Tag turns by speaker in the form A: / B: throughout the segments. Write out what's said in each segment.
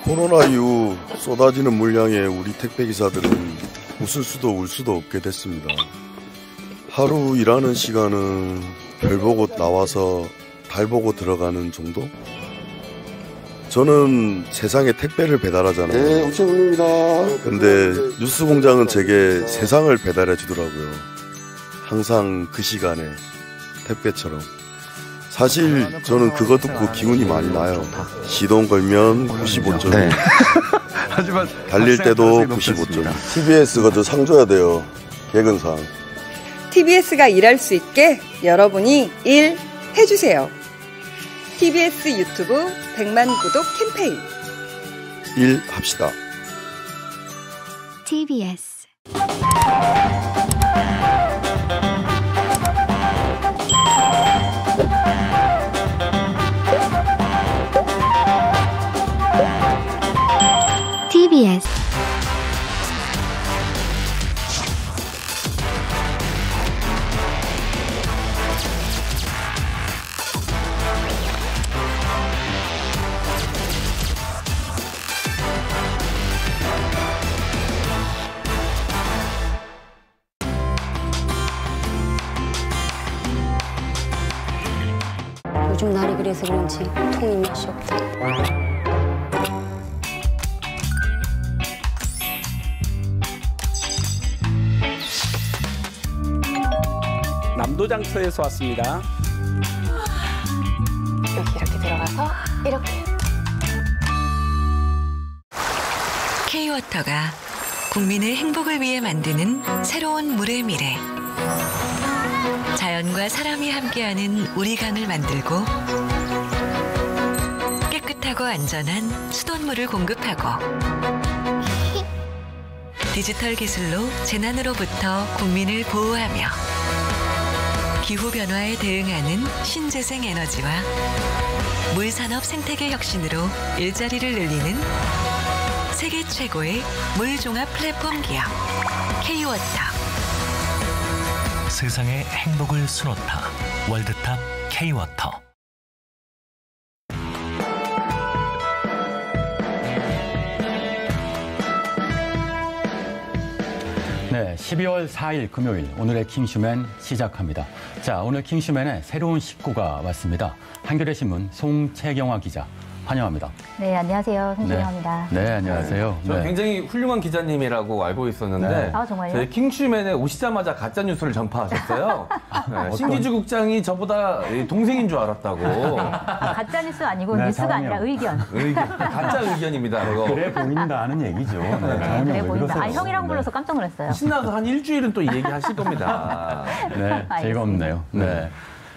A: 코로나 이후 쏟아지는 물량에 우리 택배기사들은 웃을 수도 울 수도 없게 됐습니다. 하루 일하는 시간은 별 보고 나와서 달 보고 들어가는 정도? 저는 세상에 택배를 배달하잖아요.
B: 네, 옥천입니다.
A: 근데 뉴스공장은 제게 세상을 배달해 주더라고요. 항상 그 시간에 택배처럼. 사실 저는 그거 듣고 기운이 많이 나요. 시동 걸면 95점.
C: 네. 하지만
A: 달릴 때도 95점. TBS가 저 상 줘야 돼요. 개근상.
D: TBS가 일할 수 있게 여러분이 일 해주세요. TBS 유튜브 100만 구독 캠페인.
A: 일합시다.
E: TBS TBS
F: 요즘 날이 그래서 그런지 통이 맛이 없다.
G: 남도장터에서 왔습니다.
F: 여기 이렇게 들어가서 이렇게.
H: K-워터가 국민의 행복을 위해 만드는 새로운 물의 미래. 자연과 사람이 함께하는 우리 강을 만들고 깨끗하고 안전한 수돗물을 공급하고 디지털 기술로 재난으로부터 국민을 보호하며 기후변화에 대응하는 신재생 에너지와 물산업 생태계 혁신으로 일자리를 늘리는 세계 최고의 물종합 플랫폼 기업 K-워터.
I: 세상의 행복을 수놓다. 월드탑 K-워터.
J: 네, 12월 4일 금요일 오늘의 킹슈맨 시작합니다. 자, 오늘 킹슈맨에 새로운 식구가 왔습니다. 한겨레 신문 송채경화 기자. 환영합니다.
K: 네, 안녕하세요. 송채경화입니다.
J: 네, 안녕하세요.
C: 저는 굉장히 훌륭한 기자님이라고 알고 있었는데
J: 네.
K: 아, 정말요?
C: 저희 킹슈맨에 오시자마자 가짜 뉴스를 전파하셨어요. 네, 신기주 국장이 저보다 동생인 줄 알았다고.
K: 가짜뉴스 아니고
J: 네,
K: 뉴스가
J: 장원영.
K: 아니라 의견.
C: 가짜 의견입니다. 이거.
J: 그래 보인다는 얘기죠. 네, 장원영
K: 그래
J: 왜
K: 보인다.
J: 그러세요?
K: 아니, 형이라고
J: 네.
K: 불러서 깜짝 놀랐어요.
C: 신나서 한 일주일은 또 이 얘기 하실 겁니다.
J: 네,
K: 알겠습니다.
J: 즐겁네요. 네.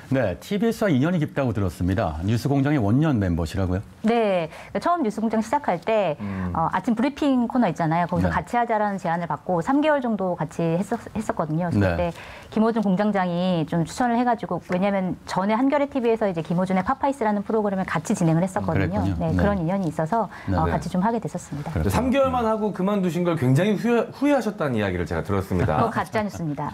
J: 네, TBS와 인연이 깊다고 들었습니다. 뉴스공장의 원년 멤버시라고요?
K: 네, 처음 뉴스공장 시작할 때 아침 브리핑 코너 있잖아요. 거기서
J: 네.
K: 같이 하자라는 제안을 받고 3개월 정도 같이 했었거든요. 그래서
J: 네.
K: 그때 김호준 공장장이 좀 추천을 해가지고, 왜냐하면 전에 한겨레 TV에서 이제 김호준의 파파이스라는 프로그램을 같이 진행을 했었거든요.
J: 그랬군요.
K: 네,
J: 네.
K: 그런 인연이 있어서
J: 네.
K: 같이 좀 하게 됐었습니다.
C: 3개월만 하고 그만두신 걸 굉장히 후회하셨다는 이야기를 제가 들었습니다.
K: 그거 가짜뉴스입니다.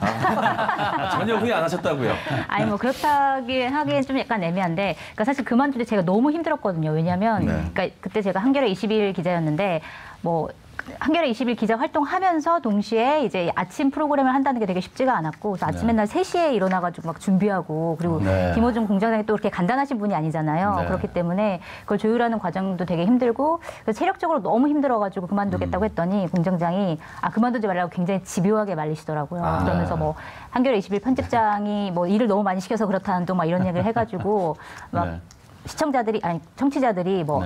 C: 전혀 후회 안 하셨다고요?
K: 아니 뭐 그렇다기엔 하기엔 좀 약간 애매한데, 그러니까 사실 그만둘 때 제가 너무 힘들었거든요. 왜냐하면 그러니까 그때 제가 한겨레 21 기자였는데, 뭐 한겨레 21 기자 활동하면서 동시에 이제 아침 프로그램을 한다는 게 되게 쉽지가 않았고, 그래서 아침에 날 3시에 일어나가지고 막 준비하고, 그리고 김호준 공장장이 또 그렇게 간단하신 분이 아니잖아요. 그렇기 때문에 그걸 조율하는 과정도 되게 힘들고, 그래서 체력적으로 너무 힘들어가지고 그만두겠다고 했더니 공장장이 그만두지 말라고 굉장히 집요하게 말리시더라고요. 그러면서 뭐 한겨레 21 편집장이 뭐 일을 너무 많이 시켜서 그렇다는 또 막 이런 얘기를 해가지고 막 청취자들이 뭐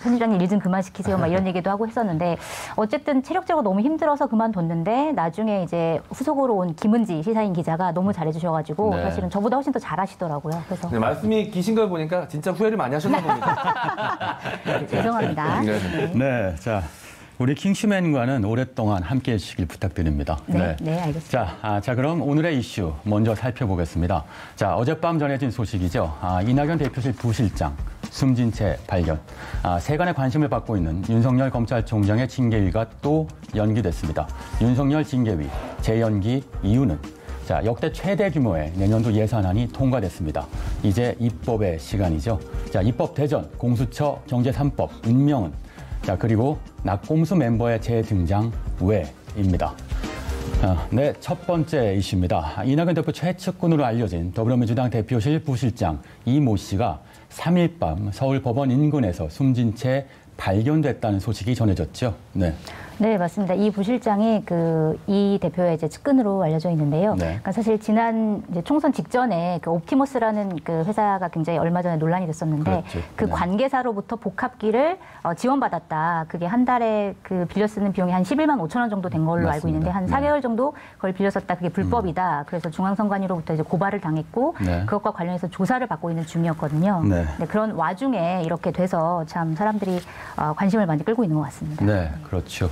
K: 편집장님 일 좀 그만 시키세요 막 이런 얘기도 하고 했었는데, 어쨌든 체력적으로 너무 힘들어서 그만뒀는데, 나중에 이제 후속으로 온 김은지 시사인 기자가 너무 잘해주셔가지고 사실은 저보다 훨씬 더 잘하시더라고요. 그래서
C: 말씀이 기신 걸 보니까 진짜 후회를 많이 하셨나 봅니다.
K: 죄송합니다.
J: 네, 자. 우리 킹슈맨과는 오랫동안 함께해 주시길 부탁드립니다.
K: 네, 알겠습니다.
J: 자, 그럼 오늘의 이슈 먼저 살펴보겠습니다. 자, 어젯밤 전해진 소식이죠. 이낙연 대표실 부실장 숨진 채 발견. 세간의 관심을 받고 있는 윤석열 검찰총장의 징계위가 또 연기됐습니다. 윤석열 징계위 재연기 이유는? 자, 역대 최대 규모의 내년도 예산안이 통과됐습니다. 이제 입법의 시간이죠. 자, 입법 대전, 공수처, 경제 3법, 운명은? 자, 그리고 낙곰수 멤버의 재등장 왜입니다. 네, 첫 번째 이슈입니다. 이낙연 대표 최측근으로 알려진 더불어민주당 대표실 부실장 이모 씨가 3일 밤 서울 법원 인근에서 숨진 채 발견됐다는 소식이 전해졌죠. 네.
K: 네, 맞습니다. 이 부실장이 이 대표의 이제 측근으로 알려져 있는데요. 네. 그러니까 사실 지난 이제 총선 직전에 옵티머스라는 회사가 굉장히 얼마 전에 논란이 됐었는데 그 관계사로부터 복합기를 지원받았다. 그게 한 달에 빌려 쓰는 비용이 한 11만 5천 원 정도 된 걸로 알고 있는데 한 4개월 정도 그걸 빌려 썼다. 그게 불법이다. 그래서 중앙선관위로부터 이제 고발을 당했고 그것과 관련해서 조사를 받고 있는 중이었거든요. 네. 네, 그런 와중에 이렇게 돼서 참 사람들이 관심을 많이 끌고 있는 것 같습니다.
J: 네, 그렇죠.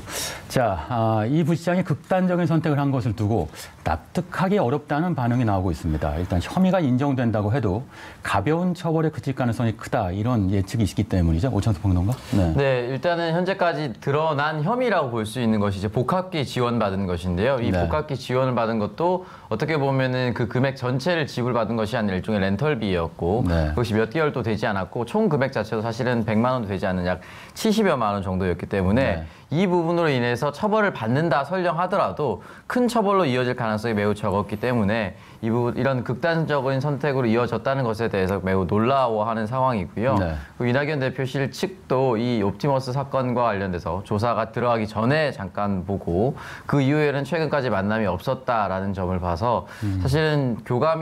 J: 자, 이 부시장이 극단적인 선택을 한 것을 두고 납득하기 어렵다는 반응이 나오고 있습니다. 일단 혐의가 인정된다고 해도 가벼운 처벌에 그칠 가능성이 크다 이런 예측이 있기 때문이죠. 오창석 평론가.
B: 네, 일단은 현재까지 드러난 혐의라고 볼 수 있는 것이 이제 복합기 지원받은 것인데요. 이 복합기 지원을 받은 것도 어떻게 보면은 그 금액 전체를 지불받은 것이 아니라 일종의 렌털비였고 그것이 몇 개월도 되지 않았고 총 금액 자체도 사실은 100만 원도 되지 않는 약 70여만 원 정도였기 때문에 이 부분으로 인해서 처벌을 받는다 설령하더라도 큰 처벌로 이어질 가능성이 매우 적었기 때문에 이런 극단적인 선택으로 이어졌다는 것에 대해서 매우 놀라워하는 상황이고요. 그 이낙연 대표실 측도 이 옵티머스 사건과 관련돼서 조사가 들어가기 전에 잠깐 보고 그 이후에는 최근까지 만남이 없었다라는 점을 봐서 사실은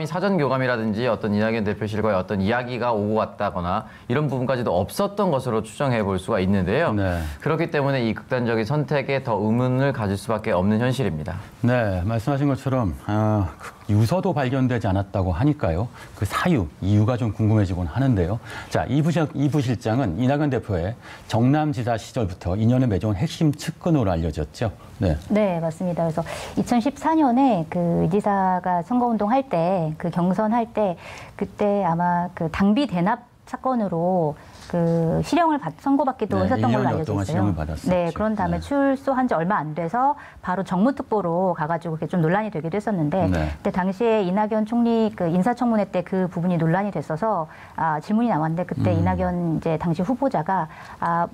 B: 사전 교감이라든지 어떤 이낙연 대표실과의 어떤 이야기가 오고 갔다거나 이런 부분까지도 없었던 것으로 추정해 볼 수가 있는데요. 그렇기 때문에 이 극단적인 선택에 더 의문을 가질 수밖에 없는 현실입니다.
J: 네, 말씀하신 것처럼 유서도 발견되지 않았다고 하니까요. 그 이유가 좀 궁금해지곤 하는데요. 자, 이 부실장은 이낙연 대표의 정남지사 시절부터 인연을 맺어온 핵심 측근으로 알려졌죠.
K: 네, 맞습니다. 그래서 2014년에 이 지사가 선거운동 할 때, 경선할 때, 그때 아마 당비 대납 사건으로 실형을 선고받기도 했었던 걸로 알려져 있어요. 네, 그런 다음에 출소한 지 얼마 안 돼서 바로 정무특보로 가가지고 좀 논란이 되기도 했었는데 그때 당시에 이낙연 총리 인사청문회 때 그 부분이 논란이 됐어서 질문이 나왔는데 그때 이낙연 이제 당시 후보자가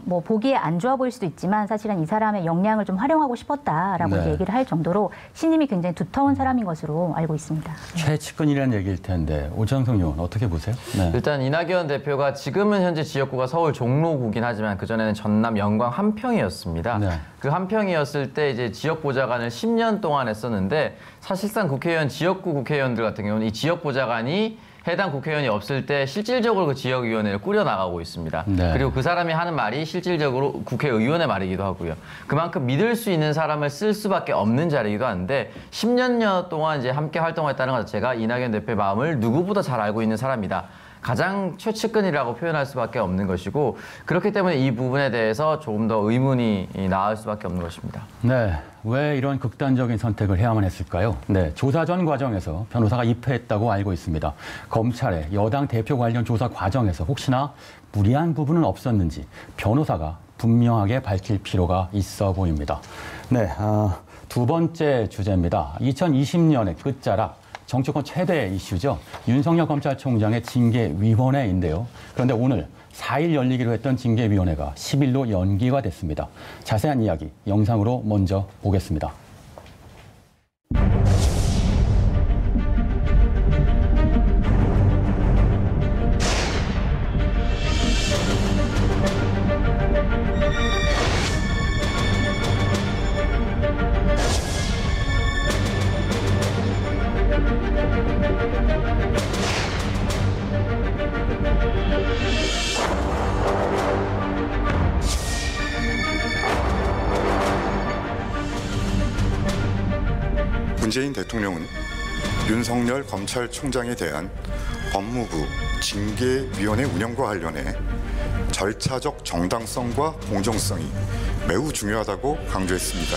K: 뭐 보기에 안 좋아 보일 수도 있지만 사실은 이 사람의 역량을 좀 활용하고 싶었다라고 얘기를 할 정도로 신임이 굉장히 두터운 사람인 것으로 알고 있습니다.
J: 최측근이라는 얘기일 텐데 오창석 의원 어떻게 보세요?
B: 일단 이낙연 대표가 지금은 현재 지역구가 서울 종로구긴 하지만 그전에는 전남 영광 함평이었습니다. 그 함평이었을 때 이제 지역보좌관을 10년 동안 했었는데 사실상 지역구 국회의원들 같은 경우는 이 지역보좌관이 해당 국회의원이 없을 때 실질적으로 그 지역위원회를 꾸려나가고 있습니다. 그리고 그 사람이 하는 말이 실질적으로 국회의원의 말이기도 하고요. 그만큼 믿을 수 있는 사람을 쓸 수밖에 없는 자리이기도 한데 10년여 동안 이제 함께 활동했다는 것 자체가 이낙연 대표의 마음을 누구보다 잘 알고 있는 사람이다. 가장 최측근이라고 표현할 수밖에 없는 것이고 그렇기 때문에 이 부분에 대해서 조금 더 의문이 나을 수밖에 없는 것입니다.
J: 네, 왜 이런 극단적인 선택을 해야만 했을까요? 네, 조사 전 과정에서 변호사가 입회했다고 알고 있습니다. 검찰의 여당 대표 관련 조사 과정에서 혹시나 무리한 부분은 없었는지 변호사가 분명하게 밝힐 필요가 있어 보입니다. 네, 두 번째 주제입니다. 2020년의 끝자락. 정치권 최대 이슈죠. 윤석열 검찰총장의 징계위원회인데요. 그런데 오늘 4일 열리기로 했던 징계위원회가 10일로 연기가 됐습니다. 자세한 이야기 영상으로 먼저 보겠습니다.
E: 문재인 대통령은 윤석열 검찰총장에 대한 법무부 징계위원회 운영과 관련해 절차적 정당성과 공정성이 매우 중요하다고 강조했습니다.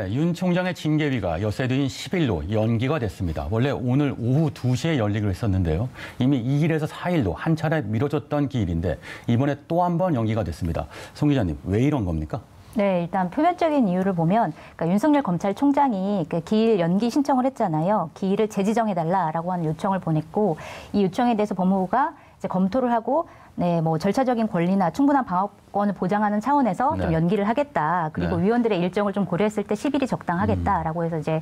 J: 네, 윤 총장의 징계위가 엿새 뒤인 10일로 연기가 됐습니다. 원래 오늘 오후 2시에 열리기로 했었는데요. 이미 2일에서 4일로 한 차례 미뤄졌던 기일인데 이번에 또 한 번 연기가 됐습니다. 송 기자님, 왜 이런 겁니까?
K: 네, 일단 표면적인 이유를 보면 그러니까 윤석열 검찰총장이 그 기일 연기 신청을 했잖아요. 기일을 재지정해달라라고 하는 요청을 보냈고 이 요청에 대해서 법무부가 이제 검토를 하고 네, 뭐 절차적인 권리나 충분한 방어권을 보장하는 차원에서 좀 연기를 하겠다. 그리고 위원들의 일정을 좀 고려했을 때 10일이 적당하겠다라고 해서 이제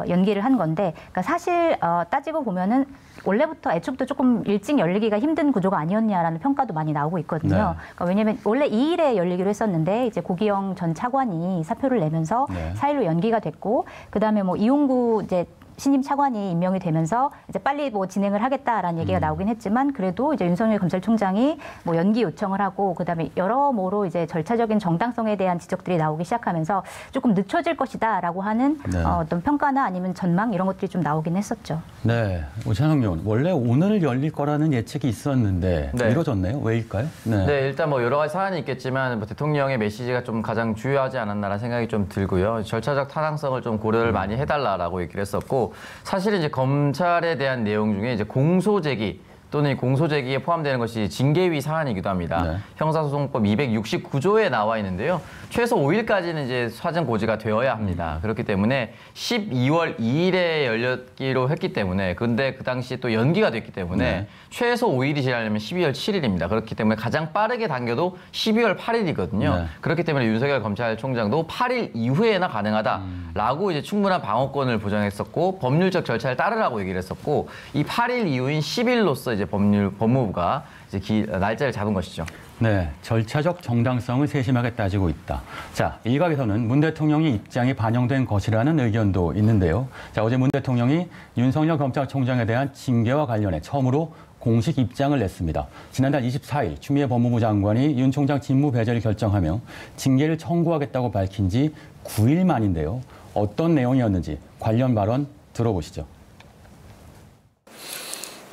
K: 연기를 한 건데, 그러니까 사실 따지고 보면은 원래부터 애초부터 조금 일찍 열리기가 힘든 구조가 아니었냐라는 평가도 많이 나오고 있거든요. 그러니까 왜냐하면 원래 2일에 열리기로 했었는데 이제 고기영 전 차관이 사표를 내면서 4일로 연기가 됐고, 그 다음에 뭐 이용구 이제 신임 차관이 임명이 되면서 이제 빨리 뭐 진행을 하겠다라는 얘기가 나오긴 했지만 그래도 이제 윤석열 검찰총장이 뭐 연기 요청을 하고 그다음에 여러모로 이제 절차적인 정당성에 대한 지적들이 나오기 시작하면서 조금 늦춰질 것이다라고 하는 어떤 평가나 아니면 전망 이런 것들이 좀 나오긴 했었죠.
J: 네, 오찬석 의원, 원래 오늘 열릴 거라는 예측이 있었는데 미뤄졌네요. 왜일까요?
B: 네, 일단 뭐 여러 가지 사안이 있겠지만 뭐 대통령의 메시지가 좀 가장 주요하지 않았나라는 생각이 좀 들고요. 절차적 타당성을 좀 고려를 많이 해달라라고 얘기를 했었고. 사실은 이제 검찰에 대한 내용 중에 이제 공소제기 또는 공소제기에 포함되는 것이 징계위 사안이기도 합니다. 형사소송법 269조에 나와 있는데요. 최소 5일까지는 이제 사전 고지가 되어야 합니다. 그렇기 때문에 12월 2일에 열렸기로 했기 때문에 근데 그 당시 또 연기가 됐기 때문에 최소 5일이 지나려면 12월 7일입니다. 그렇기 때문에 가장 빠르게 당겨도 12월 8일이거든요. 그렇기 때문에 윤석열 검찰총장도 8일 이후에나 가능하다라고 이제 충분한 방어권을 보장했었고 법률적 절차를 따르라고 얘기를 했었고 이 8일 이후인 10일로서 이제 법무부가 이제 날짜를 잡은 것이죠.
J: 네, 절차적 정당성을 세심하게 따지고 있다. 자, 일각에서는 문 대통령의 입장이 반영된 것이라는 의견도 있는데요. 자, 어제 문 대통령이 윤석열 검찰총장에 대한 징계와 관련해 처음으로 공식 입장을 냈습니다. 지난달 24일 추미애 법무부 장관이 윤 총장 직무 배제를 결정하며 징계를 청구하겠다고 밝힌 지 9일 만인데요. 어떤 내용이었는지 관련 발언 들어보시죠.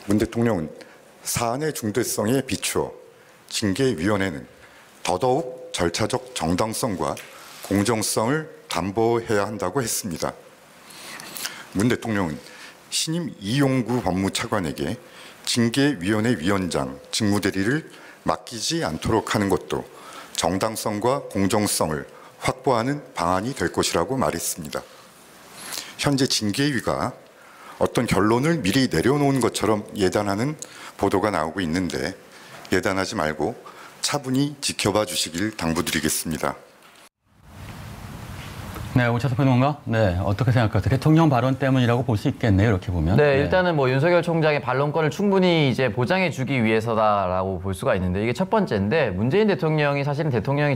E: 문 대통령은 사안의 중대성에 비추어 징계위원회는 더더욱 절차적 정당성과 공정성을 담보해야 한다고 했습니다. 문 대통령은 신임 이용구 법무차관에게 징계위원회 위원장 직무대리를 맡기지 않도록 하는 것도 정당성과 공정성을 확보하는 방안이 될 것이라고 말했습니다. 현재 징계위가 어떤 결론을 미리 내려놓은 것처럼 예단하는 보도가 나오고 있는데 예단하지 말고 차분히 지켜봐 주시길 당부드리겠습니다.
J: 네, 오찬석 평론가, 어떻게 생각하세요? 대통령 발언 때문이라고 볼 수 있겠네요, 이렇게 보면.
B: 네, 일단은 뭐 윤석열 총장의 반론권을 충분히 이제 보장해주기 위해서다라고 볼 수가 있는데 이게 첫 번째인데 문재인 대통령이 사실은 대통령이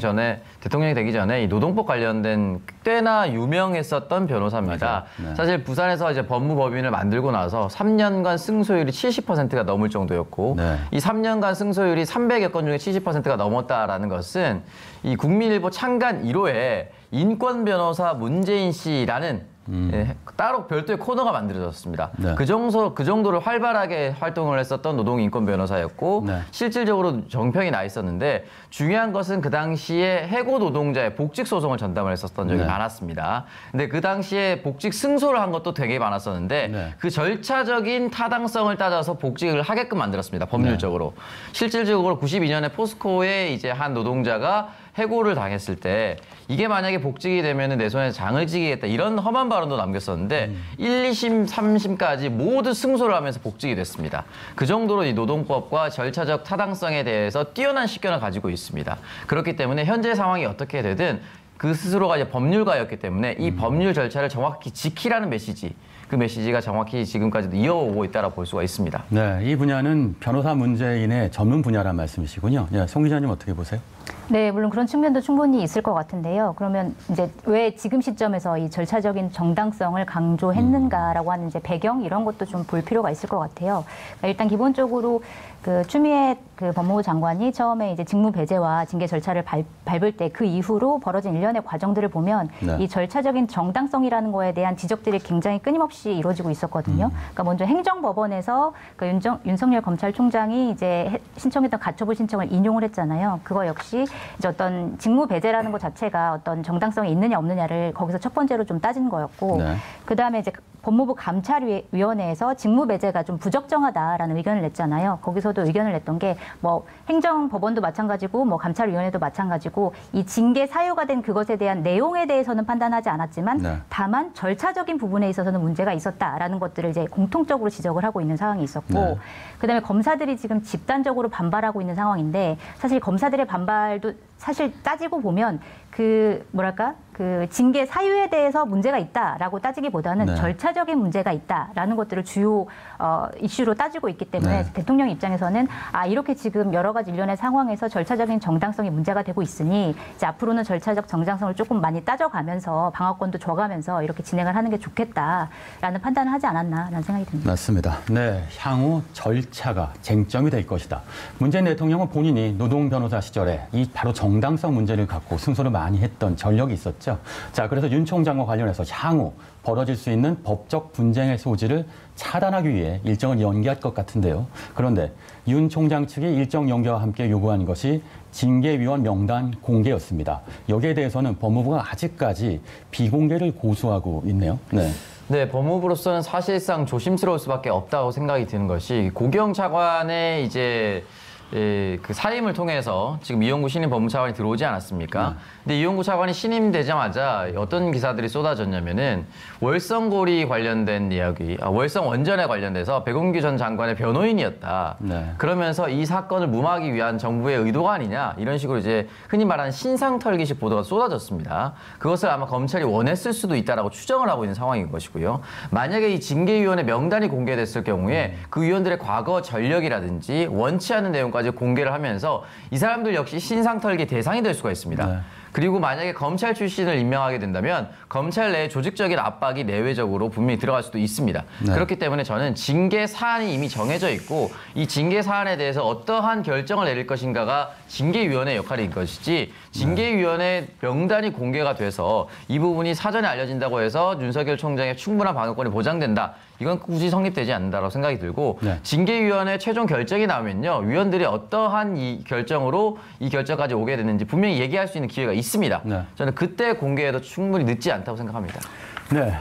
B: 되기 전에 이 노동법 관련된 꽤나 유명했었던 변호사입니다. 사실 부산에서 이제 법무법인을 만들고 나서 3년간 승소율이 70%가 넘을 정도였고 이 3년간 승소율이 300여 건 중에 70%가 넘었다라는 것은 이 국민일보 창간 1호에 인권 변호사 문재인 씨라는 따로 별도의 코너가 만들어졌습니다. 그 정도로 활발하게 활동을 했었던 노동인권 변호사였고 실질적으로 정평이 나 있었는데 중요한 것은 그 당시에 해고 노동자의 복직 소송을 전담을 했었던 적이 많았습니다. 근데 그 당시에 복직 승소를 한 것도 되게 많았었는데 그 절차적인 타당성을 따져서 복직을 하게끔 만들었습니다. 법률적으로. 실질적으로 92년에 포스코에 이제 한 노동자가 해고를 당했을 때 이게 만약에 복직이 되면 내 손에 장을 지기겠다 이런 험한 발언도 남겼었는데 1, 2심, 3심까지 모두 승소를 하면서 복직이 됐습니다. 그 정도로 이 노동법과 절차적 타당성에 대해서 뛰어난 식견을 가지고 있습니다. 그렇기 때문에 현재 상황이 어떻게 되든 그 스스로가 이제 법률가였기 때문에 이 법률 절차를 정확히 지키라는 메시지, 그 메시지가 정확히 지금까지도 이어오고 있다고 볼 수가 있습니다.
J: 네, 이 분야는 변호사 문재인의 전문 분야란 말씀이시군요. 송 기자님 어떻게 보세요?
K: 네, 물론 그런 측면도 충분히 있을 것 같은데요. 그러면 이제 왜 지금 시점에서 이 절차적인 정당성을 강조했는가라고 하는 이제 배경 이런 것도 좀 볼 필요가 있을 것 같아요. 그러니까 일단 기본적으로 그 추미애 그 법무부 장관이 처음에 이제 직무 배제와 징계 절차를 밟을 때 그 이후로 벌어진 일련의 과정들을 보면 이 절차적인 정당성이라는 거에 대한 지적들이 굉장히 끊임없이 이루어지고 있었거든요. 그러니까 먼저 행정법원에서 그 윤석열 검찰총장이 이제 신청했던 가처분 신청을 인용을 했잖아요. 그거 역시 이제 어떤 직무 배제라는 것 자체가 어떤 정당성이 있느냐 없느냐를 거기서 첫 번째로 좀 따진 거였고 네. 그다음에 이제 법무부 감찰위원회에서 직무 배제가 좀 부적정하다라는 의견을 냈잖아요. 거기서도 의견을 냈던 게 뭐 행정법원도 마찬가지고 뭐 감찰위원회도 마찬가지고 이 징계 사유가 된 그것에 대한 내용에 대해서는 판단하지 않았지만 네. 다만 절차적인 부분에 있어서는 문제가 있었다라는 것들을 이제 공통적으로 지적을 하고 있는 상황이 있었고 네. 그다음에 검사들이 지금 집단적으로 반발하고 있는 상황인데 사실 검사들의 반발도 사실 따지고 보면 그 뭐랄까 그 징계 사유에 대해서 문제가 있다라고 따지기보다는 네. 절차적인 문제가 있다라는 것들을 주요 이슈로 따지고 있기 때문에 네. 대통령 입장에서는 아 이렇게 지금 여러 가지 일련의 상황에서 절차적인 정당성이 문제가 되고 있으니 이제 앞으로는 절차적 정당성을 조금 많이 따져가면서 방어권도 줘가면서 이렇게 진행을 하는 게 좋겠다라는 판단을 하지 않았나라는 생각이 듭니다.
J: 맞습니다. 네, 향후 절차가 쟁점이 될 것이다. 문재인 대통령은 본인이 노동 변호사 시절에 이 바로 정당성 문제를 갖고 승소를 많이 했던 전력이 있었죠. 자, 그래서 윤 총장과 관련해서 향후 벌어질 수 있는 법적 분쟁의 소지를 차단하기 위해 일정을 연기할 것 같은데요. 그런데 윤 총장 측이 일정 연기와 함께 요구한 것이 징계위원 명단 공개였습니다. 여기에 대해서는 법무부가 아직까지 비공개를 고수하고 있네요. 네.
B: 네, 법무부로서는 사실상 조심스러울 수밖에 없다고 생각이 드는 것이 고경 차관의 이제 그 사임을 통해서 지금 이용구 신임 법무차관이 들어오지 않았습니까? 근데 이용구 차관이 신임되자마자 어떤 기사들이 쏟아졌냐면은 월성고리 관련된 이야기, 월성 원전에 관련돼서 백운규 전 장관의 변호인이었다. 네. 그러면서 이 사건을 무마하기 위한 정부의 의도가 아니냐 이런 식으로 이제 흔히 말하는 신상털기식 보도가 쏟아졌습니다. 그것을 아마 검찰이 원했을 수도 있다라고 추정을 하고 있는 상황인 것이고요. 만약에 이 징계위원회 명단이 공개됐을 경우에 그 위원들의 과거 전력이라든지 원치 않는 내용까지 공개를 하면서 이 사람들 역시 신상털기 대상이 될 수가 있습니다. 네. 그리고 만약에 검찰 출신을 임명하게 된다면 검찰 내에 조직적인 압박이 내외적으로 분명히 들어갈 수도 있습니다. 네. 그렇기 때문에 저는 징계 사안이 이미 정해져 있고 이 징계 사안에 대해서 어떠한 결정을 내릴 것인가가 징계위원회의 역할인 것이지 징계위원회 명단이 공개가 돼서 이 부분이 사전에 알려진다고 해서 윤석열 총장의 충분한 방어권이 보장된다. 이건 굳이 성립되지 않는다고 생각이 들고 네. 징계위원회 최종 결정이 나오면요. 위원들이 어떠한 이 결정으로 이 결정까지 오게 됐는지 분명히 얘기할 수 있는 기회가 있습니다. 네. 저는 그때 공개해도 충분히 늦지 않다고 생각합니다.
J: 네,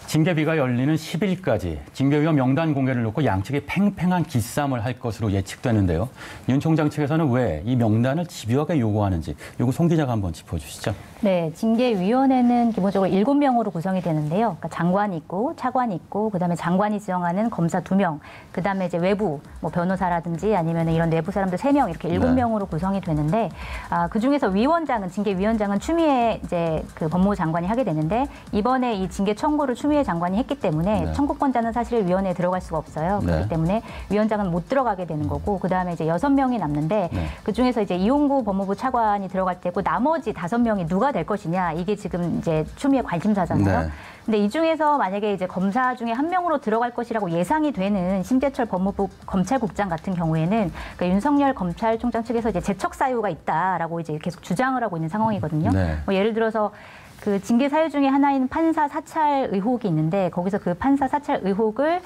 J: 징계비가 열리는 10일까지 징계위원 명단 공개를 놓고 양측이 팽팽한 기싸움을 할 것으로 예측되는데요. 윤 총장 측에서는 왜 이 명단을 집요하게 요구하는지 이거 송 기자가 한번 짚어주시죠.
K: 네, 징계위원회는 기본적으로 7명으로 구성이 되는데요. 그러니까 장관이 있고 차관이 있고 그다음에 장관이 지정하는 검사 2명, 그다음에 이제 외부 뭐 변호사라든지 아니면 이런 내부 사람들 3명 이렇게 7명으로 네. 구성이 되는데 그 중에서 위원장은 징계위원장은 추미애 이제 그 법무부 장관이 하게 되는데 이번에 이 징계 청구를 추미애 장관이 했기 때문에 네. 청구권자는 사실 위원회에 들어갈 수가 없어요. 그렇기 네. 때문에 위원장은 못 들어가게 되는 거고 그다음에 이제 6명이 남는데 네. 그중에서 이제 이용구 법무부 차관이 들어갈 때고 나머지 5명이 누가 될 것이냐 이게 지금 이제 추미애 관심사잖아요. 네. 근데 이 중에서 만약에 이제 검사 중에 1명으로 들어갈 것이라고 예상이 되는 심재철 법무부 검찰국장 같은 경우에는 그러니까 윤석열 검찰총장 측에서 이제 재척 사유가 있다라고 이제 계속 주장을 하고 있는 상황이거든요. 네. 뭐 예를 들어서 그 징계 사유 중에 하나인 판사 사찰 의혹이 있는데 거기서 그 판사 사찰 의혹을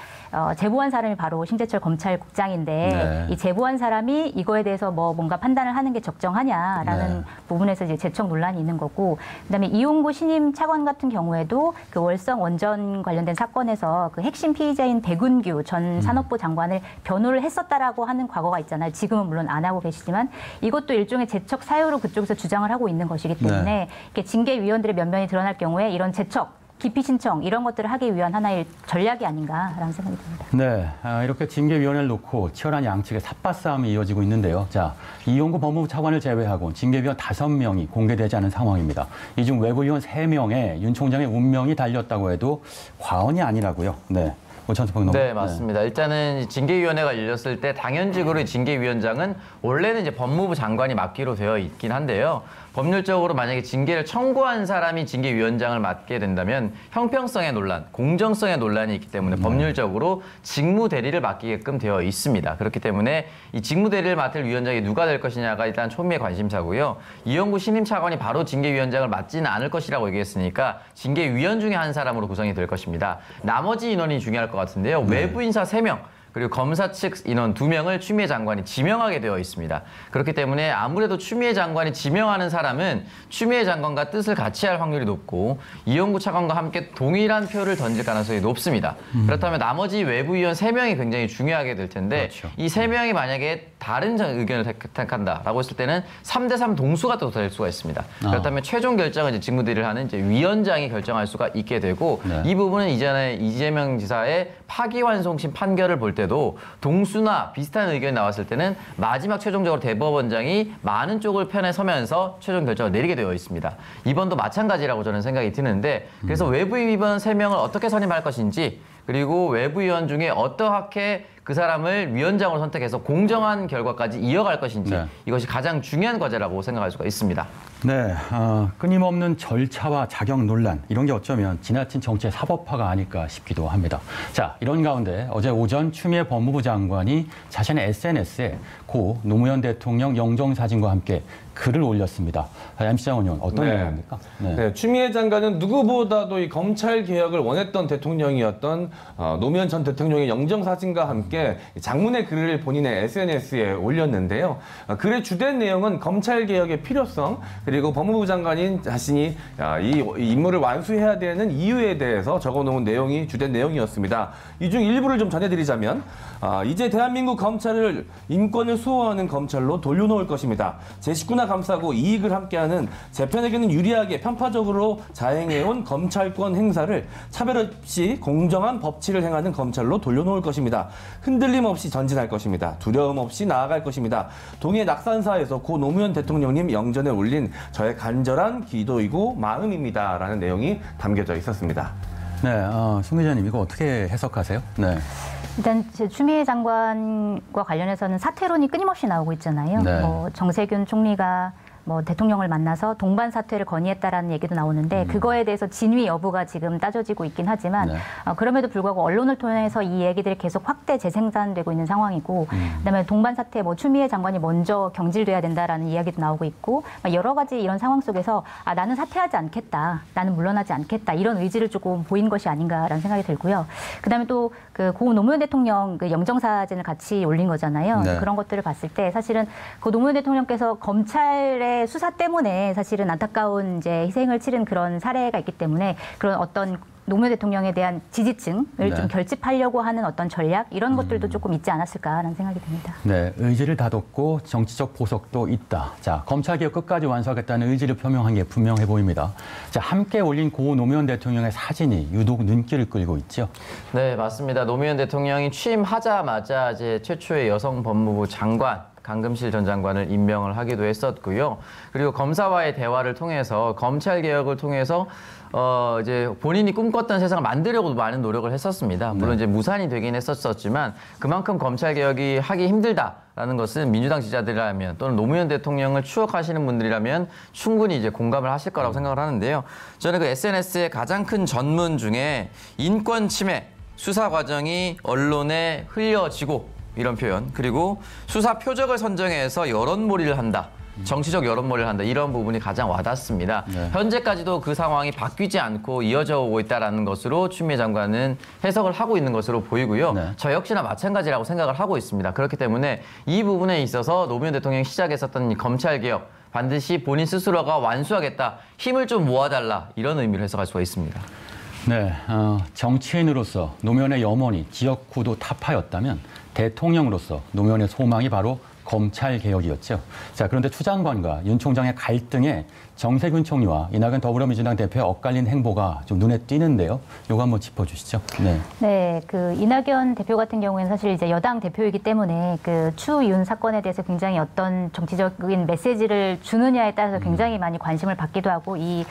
K: 제보한 사람이 바로 심재철 검찰국장인데 네. 이 제보한 사람이 이거에 대해서 뭐 뭔가 판단을 하는 게 적정하냐라는 네. 부분에서 이제 재척 논란이 있는 거고 그다음에 이용구 신임 차관 같은 경우에도 그 월성 원전 관련된 사건에서 그 핵심 피의자인 백운규 전 산업부 장관을 변호를 했었다라고 하는 과거가 있잖아요. 지금은 물론 안 하고 계시지만 이것도 일종의 재척 사유로 그쪽에서 주장을 하고 있는 것이기 때문에 네. 이렇게 징계위원들의 면면이 드러날 경우에 이런 재척, 기피 신청 이런 것들을 하기 위한 하나의 전략이 아닌가라는 생각이 듭니다.
J: 네, 이렇게 징계위원회를 놓고 치열한 양측의 삿바싸움이 이어지고 있는데요. 자, 이용구 법무부 차관을 제외하고 징계위원 5명이 공개되지 않은 상황입니다. 이 중 외부위원 3명에 윤 총장의 운명이 달렸다고 해도 과언이 아니라고요. 네.
B: 네, 맞습니다. 네. 일단은 징계위원회가 열렸을 때 당연직으로 징계위원장은 원래는 이제 법무부 장관이 맡기로 되어 있긴 한데요. 법률적으로 만약에 징계를 청구한 사람이 징계위원장을 맡게 된다면 형평성의 논란, 공정성의 논란이 있기 때문에 법률적으로 직무대리를 맡기게끔 되어 있습니다. 그렇기 때문에 이 직무대리를 맡을 위원장이 누가 될 것이냐가 일단 초미의 관심사고요. 이용구 신임 차관이 바로 징계위원장을 맡지는 않을 것이라고 얘기했으니까 징계위원 중에 한 사람으로 구성이 될 것입니다. 나머지 인원이 중요할 것 같은데요. 외부 인사 3명. 그리고 검사 측 인원 2명을 추미애 장관이 지명하게 되어 있습니다. 그렇기 때문에 아무래도 추미애 장관이 지명하는 사람은 추미애 장관과 뜻을 같이 할 확률이 높고 이용구 차관과 함께 동일한 표를 던질 가능성이 높습니다. 그렇다면 나머지 외부위원 3명이 굉장히 중요하게 될 텐데
J: 그렇죠.
B: 이 3명이 만약에 다른 의견을 택한다라고 했을 때는 3대3 동수가 또 될 수가 있습니다. 그렇다면 최종 결정은 이제 직무대리를 하는 이제 위원장이 결정할 수가 있게 되고 이 부분은 이전에 이재명 지사의 파기환송심 판결을 볼 때도 동수나 비슷한 의견이 나왔을 때는 마지막 최종적으로 대법원장이 많은 쪽을 편에 서면서 최종 결정을 내리게 되어 있습니다. 이번도 마찬가지라고 저는 생각이 드는데 그래서 외부위원 3명을 어떻게 선임할 것인지 그리고 외부위원 중에 어떻게 그 사람을 위원장으로 선택해서 공정한 결과까지 이어갈 것인지 이것이 가장 중요한 과제라고 생각할 수가 있습니다.
J: 네, 끊임없는 절차와 자격 논란 이런 게 어쩌면 지나친 정치의 사법화가 아닐까 싶기도 합니다. 자, 이런 가운데 어제 오전 추미애 법무부 장관이 자신의 SNS에 고 노무현 대통령 영정사진과 함께 글을 올렸습니다. MC 장원 의원 어떤 내용입니까?
C: 네, 추미애 장관은 누구보다도 이 검찰 개혁을 원했던 대통령이었던 노무현 전 대통령의 영정사진과 함께 장문의 글을 본인의 SNS에 올렸는데요. 글의 주된 내용은 검찰 개혁의 필요성 그리고 법무부 장관인 자신이 이 임무를 완수해야 되는 이유에 대해서 적어놓은 내용이 주된 내용이었습니다. 이 중 일부를 좀 전해드리자면 이제 대한민국 검찰을 인권을 수호하는 검찰로 돌려놓을 것입니다. 제 식구나 감싸고 이익을 함께하는 재편에게는 유리하게 편파적으로 자행해온 검찰권 행사를 차별 없이 공정한 법치를 행하는 검찰로 돌려놓을 것입니다. 흔들림 없이 전진할 것입니다. 두려움 없이 나아갈 것입니다. 동해 낙산사에서 고 노무현 대통령님 영전에 올린 저의 간절한 기도이고 마음입니다. 라는 내용이 담겨져 있었습니다.
J: 네, 송 기자님 이거 어떻게 해석하세요? 네.
K: 일단 추미애 장관과 관련해서는 사퇴론이 끊임없이 나오고 있잖아요.
J: 네.
K: 뭐 정세균 총리가 뭐 대통령을 만나서 동반 사퇴를 건의했다라는 얘기도 나오는데 그거에 대해서 진위 여부가 지금 따져지고 있긴 하지만 그럼에도 불구하고 언론을 통해서 이 얘기들이 계속 확대 재생산되고 있는 상황이고 그다음에 동반 사퇴 뭐 추미애 장관이 먼저 경질돼야 된다라는 이야기도 나오고 있고 여러 가지 이런 상황 속에서 나는 사퇴하지 않겠다, 나는 물러나지 않겠다 이런 의지를 조금 보인 것이 아닌가라는 생각이 들고요. 그다음에 또 그 고 노무현 대통령 그 영정사진을 같이 올린 거잖아요.
J: 네.
K: 그런 것들을 봤을 때 사실은 고 노무현 대통령께서 검찰의 수사 때문에 사실은 안타까운 이제 희생을 치른 그런 사례가 있기 때문에 그런 어떤 노무현 대통령에 대한 지지층을 좀 결집하려고 하는 어떤 전략 이런 것들도 조금 있지 않았을까라는 생각이 듭니다.
J: 네, 의지를 다뒀고 정치적 보석도 있다. 자, 검찰개혁 끝까지 완수하겠다는 의지를 표명한 게 분명해 보입니다. 자, 함께 올린 고 노무현 대통령의 사진이 유독 눈길을 끌고 있죠.
B: 네, 맞습니다. 노무현 대통령이 취임하자마자 이제 최초의 여성 법무부 장관 강금실 전 장관을 임명을 하기도 했었고요. 그리고 검사와의 대화를 통해서 검찰 개혁을 통해서 이제 본인이 꿈꿨던 세상을 만들려고 많은 노력을 했었습니다. 물론 이제 무산이 되긴 했었지만 그만큼 검찰 개혁이 하기 힘들다라는 것은 민주당 지지자들이라면 또는 노무현 대통령을 추억하시는 분들이라면 충분히 이제 공감을 하실 거라고 생각을 하는데요. 저는 그 SNS의 가장 큰 전문 중에 인권 침해, 수사 과정이 언론에 흘려지고 이런 표현, 그리고 수사 표적을 선정해서 여론몰이를 한다. 정치적 여론몰이를 한다. 이런 부분이 가장 와닿습니다. 네. 현재까지도 그 상황이 바뀌지 않고 이어져 오고 있다는 것으로 추미애 장관은 해석을 하고 있는 것으로 보이고요. 네. 저 역시나 마찬가지라고 생각을 하고 있습니다. 그렇기 때문에 이 부분에 있어서 노무현 대통령이 시작했었던 검찰개혁 반드시 본인 스스로가 완수하겠다. 힘을 좀 모아달라. 이런 의미로 해석할 수가 있습니다.
J: 네, 정치인으로서 노무현의 염원이 지역구도 타파였다면 대통령으로서 노무현의 소망이 바로 검찰개혁이었죠. 자, 그런데 추 장관과 윤 총장의 갈등에 정세균 총리와 이낙연 더불어민주당 대표의 엇갈린 행보가 좀 눈에 띄는데요. 이거 한번 짚어주시죠. 네.
K: 네, 그 이낙연 대표 같은 경우에는 사실 이제 여당 대표이기 때문에 그 추윤 사건에 대해서 굉장히 어떤 정치적인 메시지를 주느냐에 따라서 굉장히 많이 관심을 받기도 하고 이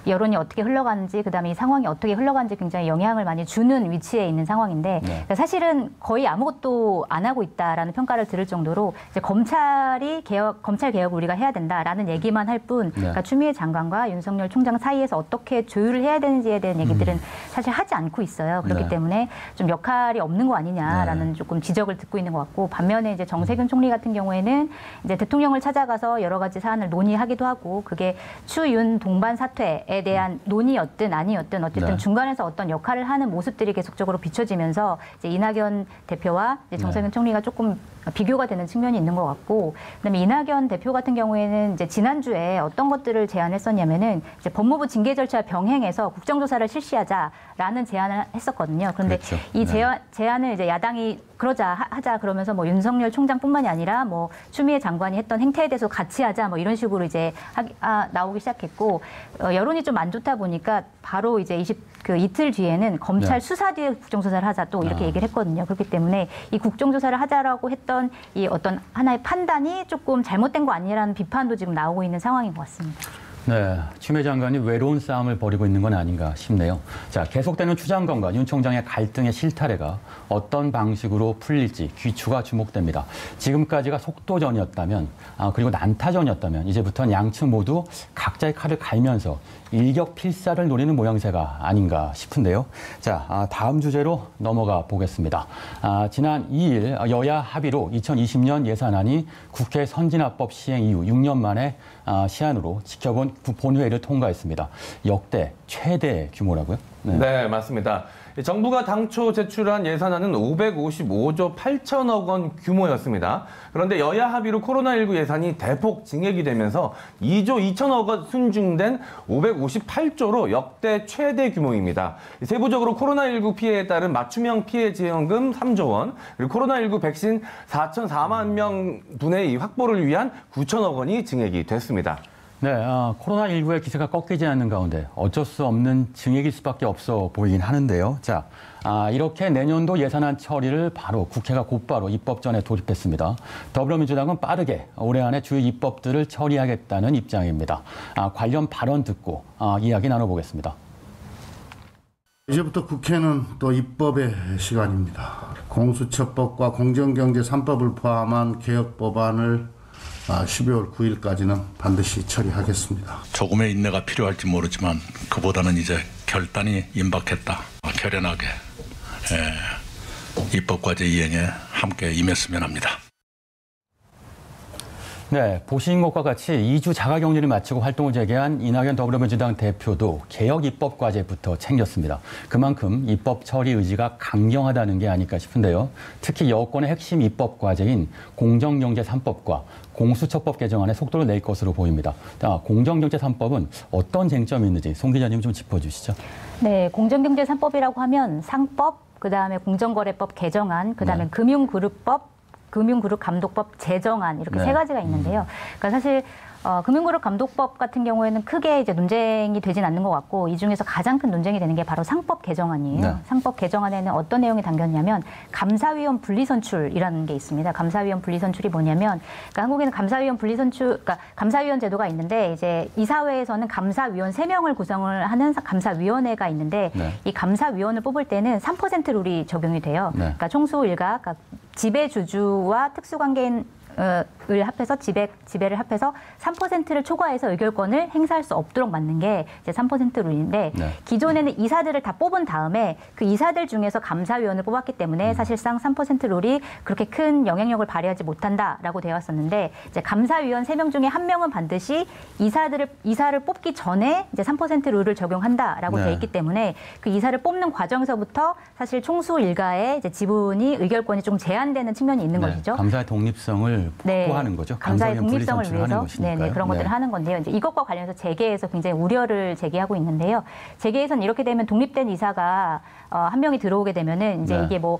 K: 여론이 어떻게 흘러가는지 그다음에 이 상황이 어떻게 흘러가는지 굉장히 영향을 많이 주는 위치에 있는 상황인데 사실은 거의 아무것도 안 하고 있다라는 평가를 들을 정도로 이제 이제 검찰 개혁을 우리가 해야 된다라는 얘기만 할 뿐, 그러니까 추미애 장관과 윤석열 총장 사이에서 어떻게 조율을 해야 되는지에 대한 얘기들은 사실 하지 않고 있어요. 그렇기 때문에 좀 역할이 없는 거 아니냐라는 조금 지적을 듣고 있는 것 같고, 반면에 이제 정세균 총리 같은 경우에는 이제 대통령을 찾아가서 여러 가지 사안을 논의하기도 하고, 그게 추윤 동반 사퇴에 대한 논의였든 아니었든 어쨌든 중간에서 어떤 역할을 하는 모습들이 계속적으로 비춰지면서 이제 이낙연 대표와 이제 정세균 총리가 조금 비교가 되는 측면이 있는 것 같고, 그다음에 이낙연 대표 같은 경우에는 이제 지난주에 어떤 것들을 제안했었냐면은 이제 법무부 징계 절차 병행해서 국정조사를 실시하자라는 제안을 했었거든요. 그런데 이 제안을 이제 야당이 하자 그러면서 뭐 윤석열 총장뿐만이 아니라 뭐 추미애 장관이 했던 행태에 대해서 같이 하자 뭐 이런 식으로 이제 나오기 시작했고, 여론이 좀 안 좋다 보니까 바로 이제 이틀 뒤에는 검찰 수사 뒤에 국정조사를 하자 또 이렇게 얘기를 했거든요. 그렇기 때문에 이 국정조사를 하자라고 했던 이 어떤 하나의 판단이 조금 잘못된 거 아니라는 비판도 지금 나오고 있는 상황인 것 같습니다.
J: 네, 추미애 장관이 외로운 싸움을 벌이고 있는 건 아닌가 싶네요. 자, 계속되는 추 장관과 윤 총장의 갈등의 실타래가 어떤 방식으로 풀릴지 귀추가 주목됩니다. 지금까지가 속도전이었다면, 그리고 난타전이었다면 이제부터는 양측 모두 각자의 칼을 갈면서 일격필사를 노리는 모양새가 아닌가 싶은데요. 자, 다음 주제로 넘어가 보겠습니다. 지난 2일 여야 합의로 2020년 예산안이 국회 선진화법 시행 이후 6년 만에 시한으로 지켜본 본회의를 통과했습니다. 역대 최대 규모라고요?
C: 네, 맞습니다. 정부가 당초 제출한 예산안은 555조 8천억 원 규모였습니다. 그런데 여야 합의로 코로나19 예산이 대폭 증액이 되면서 2조 2천억 원 순증된 558조로 역대 최대 규모입니다. 세부적으로 코로나19 피해에 따른 맞춤형 피해 지원금 3조 원, 그리고 코로나19 백신 4,4만 명 분의 확보를 위한 9천억 원이 증액이 됐습니다.
J: 네, 코로나19의 기세가 꺾이지 않는 가운데 어쩔 수 없는 증액일 수밖에 없어 보이긴 하는데요. 자, 이렇게 내년도 예산안 처리를 바로 국회가 곧바로 입법전에 돌입했습니다. 더불어민주당은 빠르게 올해 안에 주요 입법들을 처리하겠다는 입장입니다. 관련 발언 듣고 이야기 나눠보겠습니다.
G: 이제부터 국회는 또 입법의 시간입니다. 공수처법과 공정경제 3법을 포함한 개혁 법안을 12월 9일까지는 반드시 처리하겠습니다.
L: 조금의 인내가 필요할지 모르지만 그보다는 이제 결단이 임박했다. 결연하게 입법과제 이행에 함께 임했으면 합니다.
J: 네, 보신 것과 같이 2주 자가격리를 마치고 활동을 재개한 이낙연 더불어민주당 대표도 개혁 입법 과제부터 챙겼습니다. 그만큼 입법 처리 의지가 강경하다는 게 아닐까 싶은데요. 특히 여권의 핵심 입법 과제인 공정경제 3법과 공수처법 개정안에 속도를 낼 것으로 보입니다. 공정경제 3법은 어떤 쟁점이 있는지 송 기자님 좀 짚어주시죠.
K: 네, 공정경제 3법이라고 하면 상법, 그다음에 공정거래법 개정안, 그다음에 금융그룹법, 금융그룹감독법 제정안 이렇게 세 가지가 있는데요. 그러니까 사실 금융그룹감독법 같은 경우에는 크게 이제 논쟁이 되진 않는 것 같고, 이 중에서 가장 큰 논쟁이 되는 게 바로 상법 개정안이에요. 상법 개정안에는 어떤 내용이 담겼냐면 감사위원 분리선출이라는 게 있습니다. 감사위원 분리선출이 뭐냐면, 그러니까 한국에는 감사위원 분리선출, 그러니까 감사위원 제도가 있는데 이제 이사회에서는 감사위원 3명을 구성을 하는 감사위원회가 있는데 이 감사위원을 뽑을 때는 3% 룰이 적용이 돼요. 그러니까 총수 일가, 그러니까 지배주주와 특수관계인 을 합해서 지배를 합해서 3%를 초과해서 의결권을 행사할 수 없도록 만든 게 이제 3% 룰인데, 기존에는 이사들을 다 뽑은 다음에 그 이사들 중에서 감사위원을 뽑았기 때문에 사실상 3% 룰이 그렇게 큰 영향력을 발휘하지 못한다라고 되어 왔었는데, 이제 감사위원 3명 중에 1명은 반드시 이사를 뽑기 전에 이제 3% 룰을 적용한다라고 되어 있기 때문에 그 이사를 뽑는 과정에서부터 사실 총수 일가의 이제 지분이 의결권이 좀 제한되는 측면이 있는 것이죠.
J: 감사의 독립성을 확보하는 거죠.
K: 감사의 독립성을 위해서 그런 것들을 하는 건데요. 이제 이것과 관련해서 재계에서 굉장히 우려를 제기하고 있는데요. 재계에서는 이렇게 되면 독립된 이사가 한 명이 들어오게 되면은 이제 이게 뭐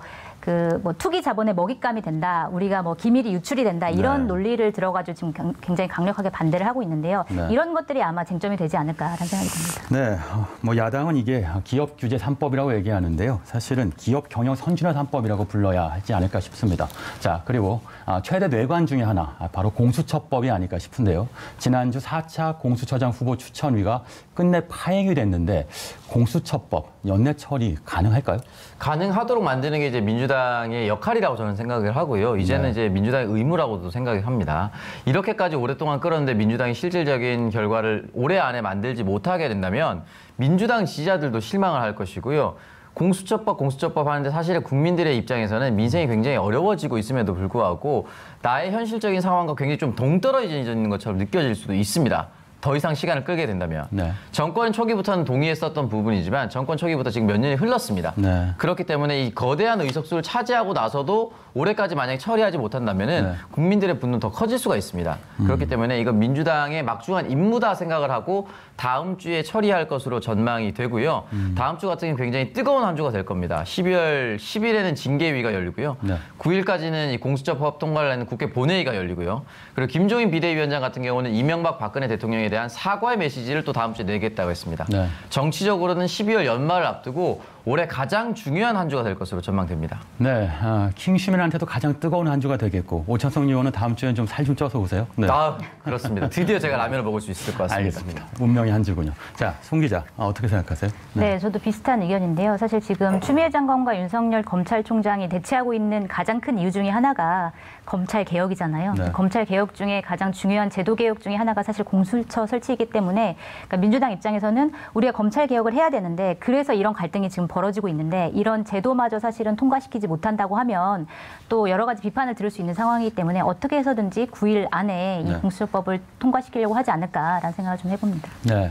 K: 투기 자본의 먹잇감이 된다, 우리가 뭐 기밀이 유출이 된다, 이런 논리를 들어가지고 지금 굉장히 강력하게 반대를 하고 있는데요. 이런 것들이 아마 쟁점이 되지 않을까라는 생각이 듭니다.
J: 네, 뭐 야당은 이게 기업 규제 3법이라고 얘기하는데요. 사실은 기업 경영 선진화 3법이라고 불러야 하지 않을까 싶습니다. 자, 그리고 최대 뇌관 중에 하나, 바로 공수처법이 아닐까 싶은데요. 지난주 4차 공수처장 후보 추천위가 끝내 파행이 됐는데 공수처법 연내 처리 가능할까요?
B: 가능하도록 만드는 게 이제 민주당 민주당의 역할이라고 저는 생각을 하고요. 이제는 이제 민주당의 의무라고도 생각을 합니다. 이렇게까지 오랫동안 끌었는데 민주당이 실질적인 결과를 올해 안에 만들지 못하게 된다면 민주당 지지자들도 실망을 할 것이고요. 공수처법 하는데 사실 국민들의 입장에서는 민생이 굉장히 어려워지고 있음에도 불구하고 나의 현실적인 상황과 굉장히 좀 동떨어지는 것처럼 느껴질 수도 있습니다. 더 이상 시간을 끌게 된다면. 네. 정권 초기부터는 동의했었던 부분이지만 정권 초기부터 지금 몇 년이 흘렀습니다. 네. 그렇기 때문에 이 거대한 의석수를 차지하고 나서도 올해까지 만약에 처리하지 못한다면은 국민들의 분노는 더 커질 수가 있습니다. 그렇기 때문에 이건 민주당의 막중한 임무다 생각을 하고 다음 주에 처리할 것으로 전망이 되고요. 다음 주 같은 경우는 굉장히 뜨거운 한 주가 될 겁니다. 12월 10일에는 징계위가 열리고요. 9일까지는 이 공수처법 통과를 하는 국회 본회의가 열리고요. 그리고 김종인 비대위원장 같은 경우는 이명박 박근혜 대통령에 대한 사과의 메시지를 또 다음 주에 내겠다고 했습니다. 정치적으로는 12월 연말을 앞두고 올해 가장 중요한 한 주가 될 것으로 전망됩니다.
J: 네, 킹시민한테도 가장 뜨거운 한 주가 되겠고 오찬석 의원은 다음 주엔 좀 살 좀 쪄서 오세요. 네.
B: 그렇습니다. 드디어 제가 라면을 먹을 수 있을 것 같습니다.
J: 알겠습니다. 운명의 한 주군요. 자, 송 기자 어떻게 생각하세요?
K: 네, 저도 비슷한 의견인데요. 사실 지금 추미애 장관과 윤석열 검찰총장이 대치하고 있는 가장 큰 이유 중에 하나가 검찰 개혁이잖아요. 검찰 개혁 중에 가장 중요한 제도 개혁 중에 하나가 사실 공수처 설치이기 때문에 그러니까 민주당 입장에서는 우리가 검찰 개혁을 해야 되는데 그래서 이런 갈등이 지금 벌어지고 있는데 이런 제도마저 사실은 통과시키지 못한다고 하면 또 여러 가지 비판을 들을 수 있는 상황이기 때문에 어떻게 해서든지 9일 안에 이 공수처법을 통과시키려고 하지 않을까라는 생각을 좀 해봅니다.
J: 네.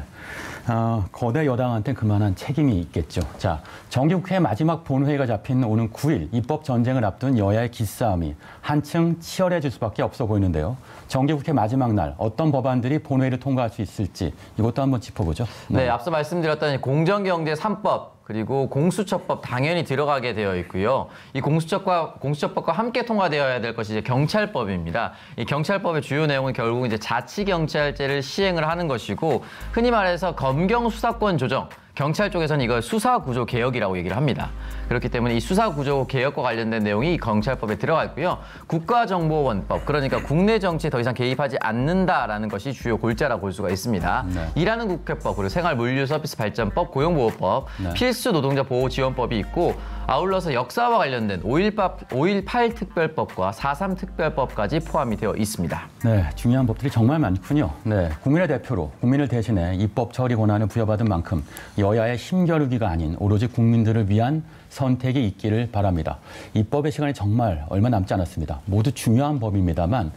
J: 거대 여당한테 그만한 책임이 있겠죠. 자, 정기국회 마지막 본회의가 잡힌 오는 9일 입법 전쟁을 앞둔 여야의 기싸움이 한층 치열해질 수밖에 없어 보이는데요. 정기국회 마지막 날 어떤 법안들이 본회의를 통과할 수 있을지 이것도 한번 짚어보죠.
B: 네, 앞서 말씀드렸던 공정경제 3법 그리고 공수처법 당연히 들어가게 되어 있고요. 이 공수처법과 함께 통과되어야 될 것이 이제 경찰법입니다. 이 경찰법의 주요 내용은 결국 이제 자치경찰제를 시행을 하는 것이고 흔히 말해서 검경 수사권 조정. 경찰 쪽에서는 이걸 수사구조 개혁이라고 얘기를 합니다. 그렇기 때문에 이 수사구조 개혁과 관련된 내용이 경찰법에 들어가 있고요. 국가정보원법, 그러니까 국내 정치에 더 이상 개입하지 않는다라는 것이 주요 골자라고 볼 수가 있습니다. 일하는 국회법, 그리고 생활물류서비스발전법, 고용보호법, 필수 노동자 보호지원법이 있고 아울러서 역사와 관련된 5.18 특별법과 4.3 특별법까지 포함이 되어 있습니다.
J: 네, 중요한 법들이 정말 많군요. 네, 국민의 대표로 국민을 대신해 입법 처리 권한을 부여받은 만큼 여야의 힘겨루기가 아닌 오로지 국민들을 위한 선택이 있기를 바랍니다. 입법의 시간이 정말 얼마 남지 않았습니다. 모두 중요한 법입니다만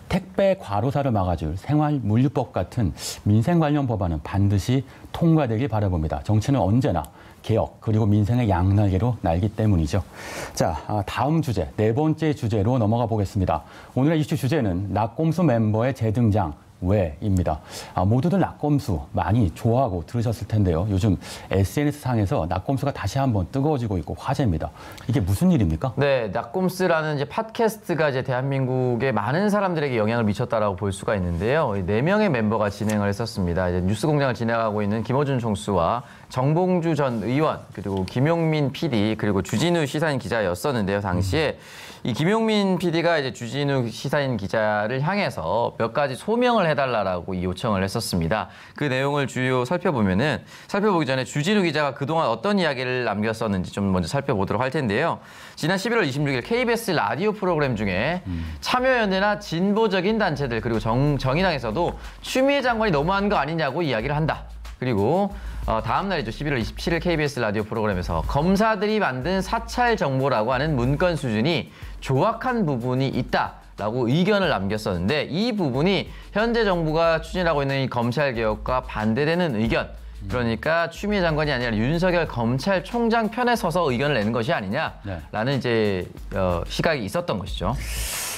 J: 택배 과로사를 막아줄 생활물류법 같은 민생 관련 법안은 반드시 통과되길 바라봅니다. 정치는 언제나 개혁 그리고 민생의 양날개로 날기 때문이죠. 자, 다음 주제, 네 번째 주제로 넘어가 보겠습니다. 오늘의 이슈 주제는 낙검수 멤버의 재등장. 왜입니다. 모두들 낙검수 많이 좋아하고 들으셨을 텐데요. 요즘 SNS상에서 낙검수가 다시 한번 뜨거워지고 있고 화제입니다. 이게 무슨 일입니까?
B: 네, 낙검수라는 이제 팟캐스트가 이제 대한민국의 많은 사람들에게 영향을 미쳤다라고 볼 수가 있는데요. 4명의 멤버가 진행을 했었습니다. 이제 뉴스공장을 진행하고 있는 김어준 총수와 정봉주 전 의원 그리고 김용민 PD 그리고 주진우 시사인 기자였었는데요. 당시에 이 김용민 PD가 이제 주진우 시사인 기자를 향해서 몇 가지 소명을 해달라고 이 요청을 했었습니다. 그 내용을 주요 살펴보기 전에 주진우 기자가 그동안 어떤 이야기를 남겼었는지 좀 먼저 살펴보도록 할 텐데요. 지난 11월 26일 KBS 라디오 프로그램 중에 참여연대나 진보적인 단체들 그리고 정의당에서도 추미애 장관이 너무한 거 아니냐고 이야기를 한다. 그리고 다음 날이죠. 11월 27일 KBS 라디오 프로그램에서 검사들이 만든 사찰 정보라고 하는 문건 수준이 조악한 부분이 있다라고 의견을 남겼었는데 이 부분이 현재 정부가 추진하고 있는 이 검찰개혁과 반대되는 의견 그러니까 추미애 장관이 아니라 윤석열 검찰총장 편에 서서 의견을 내는 것이 아니냐라는 이제 시각이 있었던 것이죠.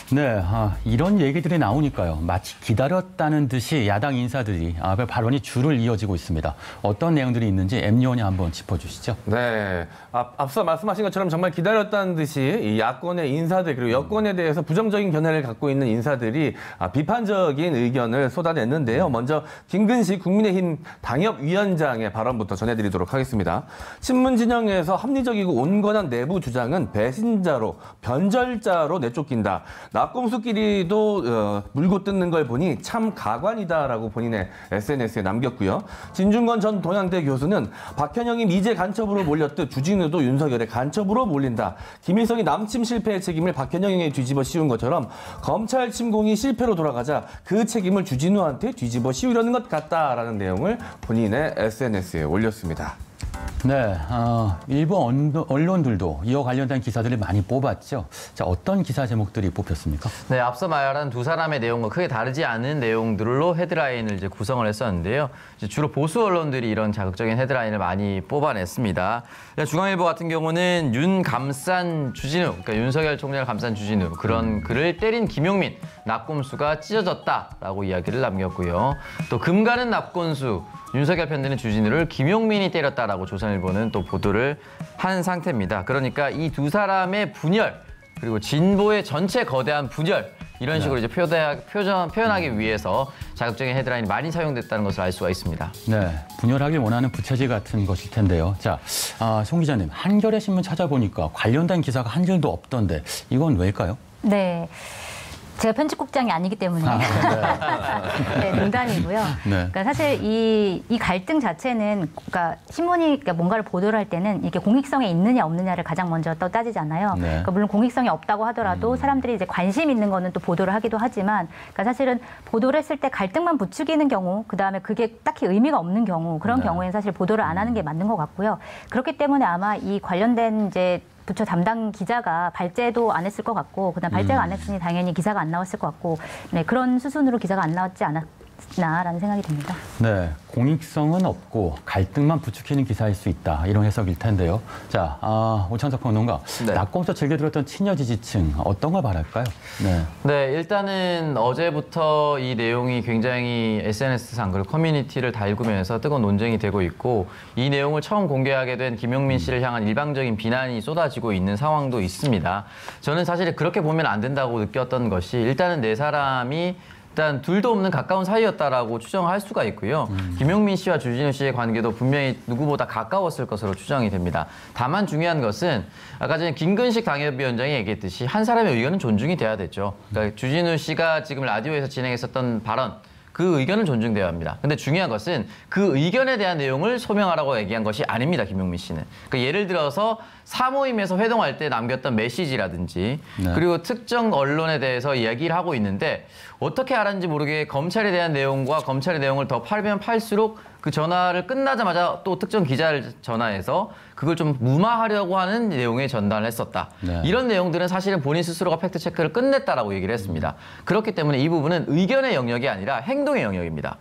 J: 네, 이런 얘기들이 나오니까요. 마치 기다렸다는 듯이 야당 인사들이 발언이 줄을 이어지고 있습니다. 어떤 내용들이 있는지 M 의원이 한번 짚어주시죠.
C: 네, 앞서 말씀하신 것처럼 정말 기다렸다는 듯이 이 야권의 인사들 그리고 여권에 대해서 부정적인 견해를 갖고 있는 인사들이 비판적인 의견을 쏟아냈는데요. 먼저 김근식 국민의힘 당협위원장 위원장의 발언부터 전해드리도록 하겠습니다. 친문 진영에서 합리적이고 온건한 내부 주장은 배신자로, 변절자로 내쫓긴다. 낙곰수끼리도 물고 뜯는 걸 보니 참 가관이다라고 본인의 SNS에 남겼고요. 진중권 전 동양대 교수는 박현영이 미제 간첩으로 몰렸듯 주진우도 윤석열의 간첩으로 몰린다. 김일성이 남침 실패의 책임을 박현영에게 뒤집어 씌운 것처럼 검찰 침공이 실패로 돌아가자 그 책임을 주진우한테 뒤집어 씌우려는 것 같다라는 내용을 본인의 SNS에 올렸습니다.
J: 네, 일부 언론들도 이와 관련된 기사들을 많이 뽑았죠. 자, 어떤 기사 제목들이 뽑혔습니까?
B: 네, 앞서 말한 두 사람의 내용과 크게 다르지 않은 내용들로 헤드라인을 이제 구성을 했었는데요. 이제 주로 보수 언론들이 이런 자극적인 헤드라인을 많이 뽑아냈습니다. 중앙일보 같은 경우는 윤 감싼 주진우, 그러니까 윤석열 총장을 감싼 주진우, 그런 그를 때린 김용민, 낙곰수가 찢어졌다라고 이야기를 남겼고요. 또 금가는 낙곰수, 윤석열 편드는 주진우를 김용민이 때렸다라고 조선일보는 또 보도를 한 상태입니다. 그러니까 이 두 사람의 분열, 그리고 진보의 전체 거대한 분열, 이런 식으로 이제 표현하기 위해서 자극적인 헤드라인이 많이 사용됐다는 것을 알 수가 있습니다.
J: 네, 분열하길 원하는 부채질 같은 것일 텐데요. 자, 송 기자님, 한겨레 신문 찾아보니까 관련된 기사가 한 줄도 없던데 이건 왜일까요?
K: 네. 제가 편집국장이 아니기 때문에 네, 농담이고요. 네. 그러니까 사실 이 갈등 자체는 그러니까 신문이 뭔가를 보도를 할 때는 이게 공익성에 있느냐 없느냐를 가장 먼저 또 따지잖아요. 네. 그러니까 물론 공익성이 없다고 하더라도 사람들이 이제 관심 있는 거는 또 보도를 하기도 하지만, 그러니까 사실은 보도를 했을 때 갈등만 부추기는 경우, 그 다음에 그게 딱히 의미가 없는 경우, 그런 경우에는 사실 보도를 안 하는 게 맞는 것 같고요. 그렇기 때문에 아마 이 관련된 이제 부처 담당 기자가 발제도 안 했을 것 같고, 그다음 발제가 안 했으니 당연히 기사가 안 나왔을 것 같고, 네, 그런 수순으로 기사가 안 나왔지 않았나라는 생각이 듭니다.
J: 네, 공익성은 없고 갈등만 부추기는 기사일 수 있다, 이런 해석일 텐데요. 자, 오창석 평론가, 네. 낙곰수 즐겨 들었던 친여 지지층 어떤 걸 바랄까요? 네.
B: 네, 일단은 어제부터 이 내용이 굉장히 SNS상 그리고 커뮤니티를 다 읽으면서 뜨거운 논쟁이 되고 있고, 이 내용을 처음 공개하게 된 김용민 씨를 향한 일방적인 비난이 쏟아지고 있는 상황도 있습니다. 저는 사실 그렇게 보면 안 된다고 느꼈던 것이, 일단은 네 사람이 일단 둘도 없는 가까운 사이였다라고 추정할 수가 있고요. 김용민 씨와 주진우 씨의 관계도 분명히 누구보다 가까웠을 것으로 추정이 됩니다. 다만 중요한 것은 아까 전에 김근식 당협위원장이 얘기했듯이 한 사람의 의견은 존중이 돼야 되죠. 그러니까 주진우 씨가 지금 라디오에서 진행했었던 발언, 그 의견은 존중돼야 합니다. 근데 중요한 것은 그 의견에 대한 내용을 소명하라고 얘기한 것이 아닙니다, 김용민 씨는. 그러니까 예를 들어서 사모임에서 회동할 때 남겼던 메시지라든지, 네. 그리고 특정 언론에 대해서 이야기를 하고 있는데 어떻게 알았는지 모르게 검찰에 대한 내용과 검찰의 내용을 더 팔면 팔수록 그 전화를 끝나자마자 또 특정 기자를 전화해서 그걸 좀 무마하려고 하는 내용의 전달을 했었다. 네. 이런 내용들은 사실은 본인 스스로가 팩트체크를 끝냈다라고 얘기를 했습니다. 그렇기 때문에 이 부분은 의견의 영역이 아니라 행동의 영역입니다.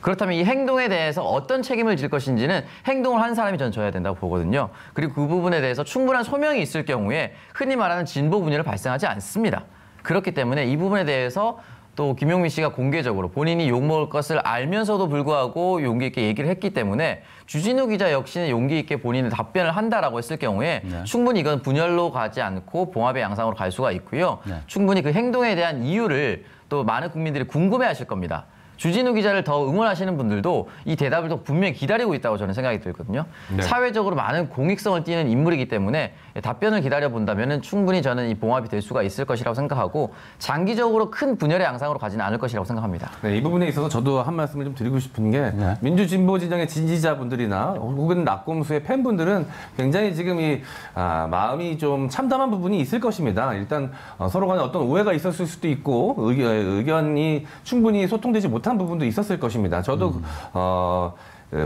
B: 그렇다면 이 행동에 대해서 어떤 책임을 질 것인지는 행동을 한 사람이 전 져야 된다고 보거든요. 그리고 그 부분에 대해서 충분한 소명이 있을 경우에 흔히 말하는 진보 분열은 발생하지 않습니다. 그렇기 때문에 이 부분에 대해서 또 김용민 씨가 공개적으로 본인이 욕먹을 것을 알면서도 불구하고 용기 있게 얘기를 했기 때문에 주진우 기자 역시는 용기 있게 본인의 답변을 한다라고 했을 경우에 네. 충분히 이건 분열로 가지 않고 봉합의 양상으로 갈 수가 있고요. 네. 충분히 그 행동에 대한 이유를 또 많은 국민들이 궁금해하실 겁니다. 주진우 기자를 더 응원하시는 분들도 이 대답을 더 분명히 기다리고 있다고 저는 생각이 들거든요. 네. 사회적으로 많은 공익성을 띠는 인물이기 때문에 답변을 기다려본다면 충분히 저는 이 봉합이 될 수가 있을 것이라고 생각하고 장기적으로 큰 분열의 양상으로 가지는 않을 것이라고 생각합니다.
C: 네, 이 부분에 있어서 저도 한 말씀을 좀 드리고 싶은 게 네. 민주진보 진영의 지지자분들이나 혹은 낙곰수의 팬분들은 굉장히 지금 이 마음이 좀 참담한 부분이 있을 것입니다. 일단 서로 간에 어떤 오해가 있었을 수도 있고 의견이 충분히 소통되지 못한 부분도 있었을 것입니다. 저도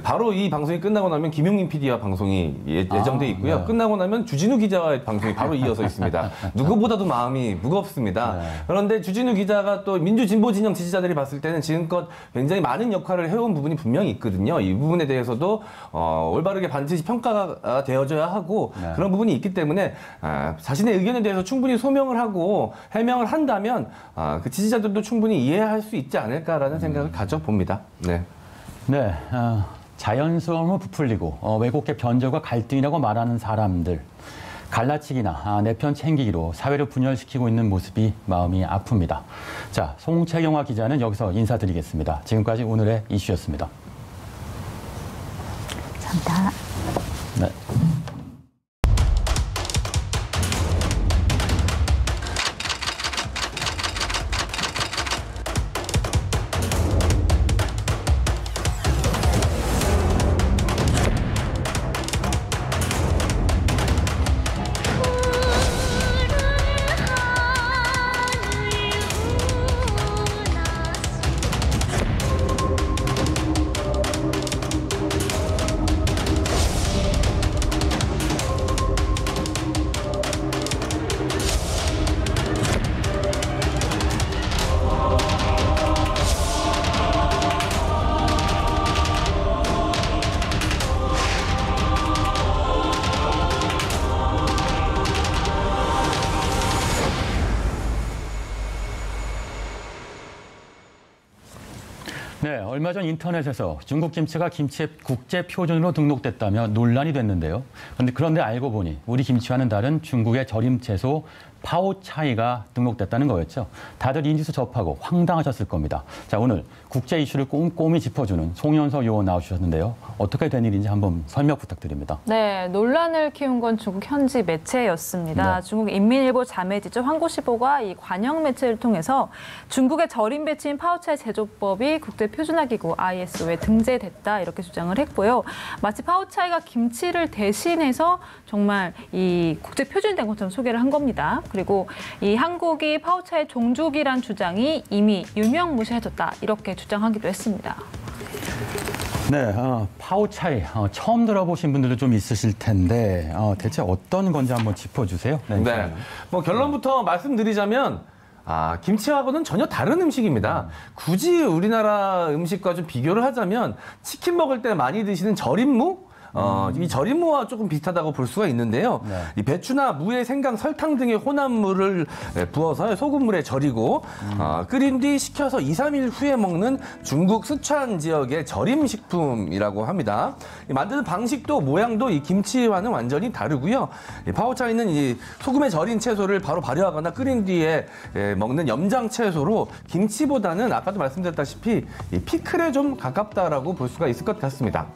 C: 바로 이 방송이 끝나고 나면 김용민 PD와 방송이 예정돼 있고요. 네. 끝나고 나면 주진우 기자와의 방송이 바로 이어서 있습니다. 누구보다도 마음이 무겁습니다. 네. 그런데 주진우 기자가 또 민주진보 진영 지지자들이 봤을 때는 지금껏 굉장히 많은 역할을 해온 부분이 분명히 있거든요. 이 부분에 대해서도 올바르게 반드시 평가가 되어져야 하고 네. 그런 부분이 있기 때문에 자신의 의견에 대해서 충분히 소명을 하고 해명을 한다면 그 지지자들도 충분히 이해할 수 있지 않을까라는 생각을 가져봅니다. 네.
J: 네, 자연스러움을 부풀리고 왜곡의 변절과 갈등이라고 말하는 사람들, 갈라치기나 내 편 챙기기로 사회를 분열시키고 있는 모습이 마음이 아픕니다. 자, 송채경화 기자는 여기서 인사드리겠습니다. 지금까지 오늘의 이슈였습니다.
K: 감사합니다.
J: 네. 네, 얼마 전 인터넷에서 중국 김치가 김치의 국제 표준으로 등록됐다며 논란이 됐는데요. 그런데 알고 보니 우리 김치와는 다른 중국의 절임 채소 파오차이가 등록됐다는 거였죠. 다들 이 뉴스 접하고 황당하셨을 겁니다. 자, 오늘 국제 이슈를 꼼꼼히 짚어주는 송현서 요원 나와주셨는데요. 어떻게 된 일인지 한번 설명 부탁드립니다.
M: 네, 논란을 키운 건 중국 현지 매체였습니다. 네. 중국 인민일보 자매지죠 황고시보가 이 관영 매체를 통해서 중국의 절임 배치인 파오차이 제조법이 국제 표준화기구 ISO에 등재됐다 이렇게 주장을 했고요. 마치 파오차이가 김치를 대신해서 정말 이 국제 표준된 것처럼 소개를 한 겁니다. 그리고 이 한국이 파오차이 종족이란 주장이 이미 유명무실해졌다 이렇게 주장하기도 했습니다.
J: 네, 파오차이 처음 들어보신 분들도 좀 있으실 텐데 대체 어떤 건지 한번 짚어주세요.
C: 네, 뭐 결론부터 말씀드리자면 김치하고는 전혀 다른 음식입니다. 굳이 우리나라 음식과 좀 비교를 하자면 치킨 먹을 때 많이 드시는 절임무? 이 절임무와 조금 비슷하다고 볼 수가 있는데요. 네. 이 배추나 무에 생강, 설탕 등의 혼합물을 부어서 소금물에 절이고 끓인 뒤 식혀서 2, 3일 후에 먹는 중국 쓰촨 지역의 절임 식품이라고 합니다. 만드는 방식도 모양도 이 김치와는 완전히 다르고요. 파오차이는 이 소금에 절인 채소를 바로 발효하거나 끓인 뒤에 먹는 염장 채소로 김치보다는 아까도 말씀드렸다시피 이 피클에 좀 가깝다라고 볼 수가 있을 것 같습니다.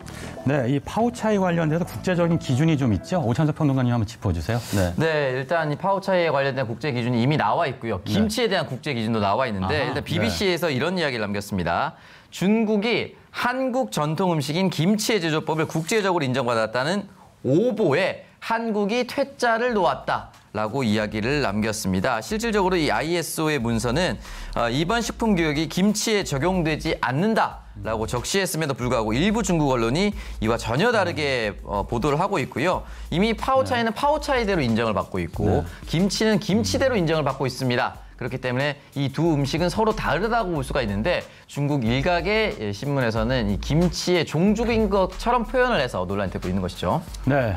J: 네, 이 파오차이 관련돼서 국제적인 기준이 좀 있죠? 오찬석 평론가님 한번 짚어주세요.
B: 네, 일단 이 파오차이에 관련된 국제 기준이 이미 나와 있고요. 김치에 대한 국제 기준도 나와 있는데 일단 BBC에서 이런 이야기를 남겼습니다. 중국이 한국 전통 음식인 김치의 제조법을 국제적으로 인정받았다는 오보에 한국이 퇴짜를 놓았다라고 이야기를 남겼습니다. 실질적으로 이 ISO의 문서는 이번 식품 규격이 김치에 적용되지 않는다라고 적시했음에도 불구하고 일부 중국 언론이 이와 전혀 다르게 보도를 하고 있고요. 이미 파오차이는 파오차이대로 인정을 받고 있고 김치는 김치대로 인정을 받고 있습니다. 그렇기 때문에 이 두 음식은 서로 다르다고 볼 수가 있는데 중국 일각의 신문에서는 이 김치의 종족인 것처럼 표현을 해서 논란이 되고 있는 것이죠.
J: 네,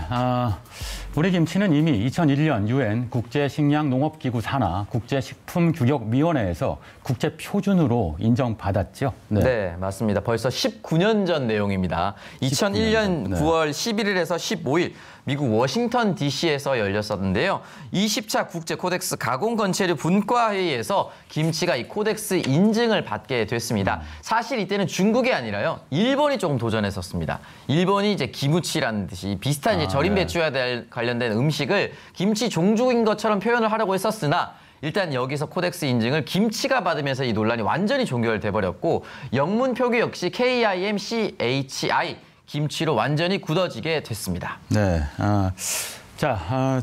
J: 우리 김치는 이미 2001년 UN 국제식량농업기구 산하 국제식품규격위원회에서 국제 표준으로 인정받았죠.
B: 네, 맞습니다. 벌써 19년 전 내용입니다. 2001년 9월 11일에서 15일 미국 워싱턴 DC에서 열렸었는데요. 20차 국제 코덱스 가공건체류 분과회의에서 김치가 이 코덱스 인증을 받게 됐습니다. 사실 이때는 중국이 아니라요. 일본이 조금 도전했었습니다. 일본이 이제 기무치라는 듯이 비슷한 이제 절임 배추와 관련된 음식을 김치 종족인 것처럼 표현을 하려고 했었으나 일단 여기서 코덱스 인증을 김치가 받으면서 이 논란이 완전히 종결돼 버렸고 영문 표기 역시 KIMCHI 김치로 완전히 굳어지게 됐습니다.
J: 네.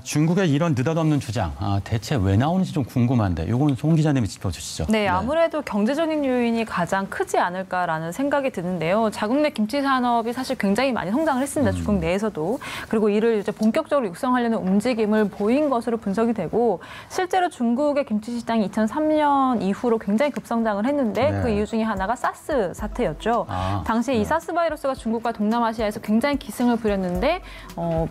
J: 중국의 이런 느닷없는 주장, 대체 왜 나오는지 좀 궁금한데 이건 송 기자님이 짚어주시죠.
M: 네, 아무래도 경제적인 요인이 가장 크지 않을까라는 생각이 드는데요. 자국 내 김치 산업이 사실 굉장히 많이 성장을 했습니다. 중국 내에서도. 그리고 이를 이제 본격적으로 육성하려는 움직임을 보인 것으로 분석이 되고 실제로 중국의 김치 시장이 2003년 이후로 굉장히 급성장을 했는데 그 이유 중에 하나가 사스 사태였죠. 당시에 이 사스 바이러스가 중국과 동남아시아에서 굉장히 기승을 부렸는데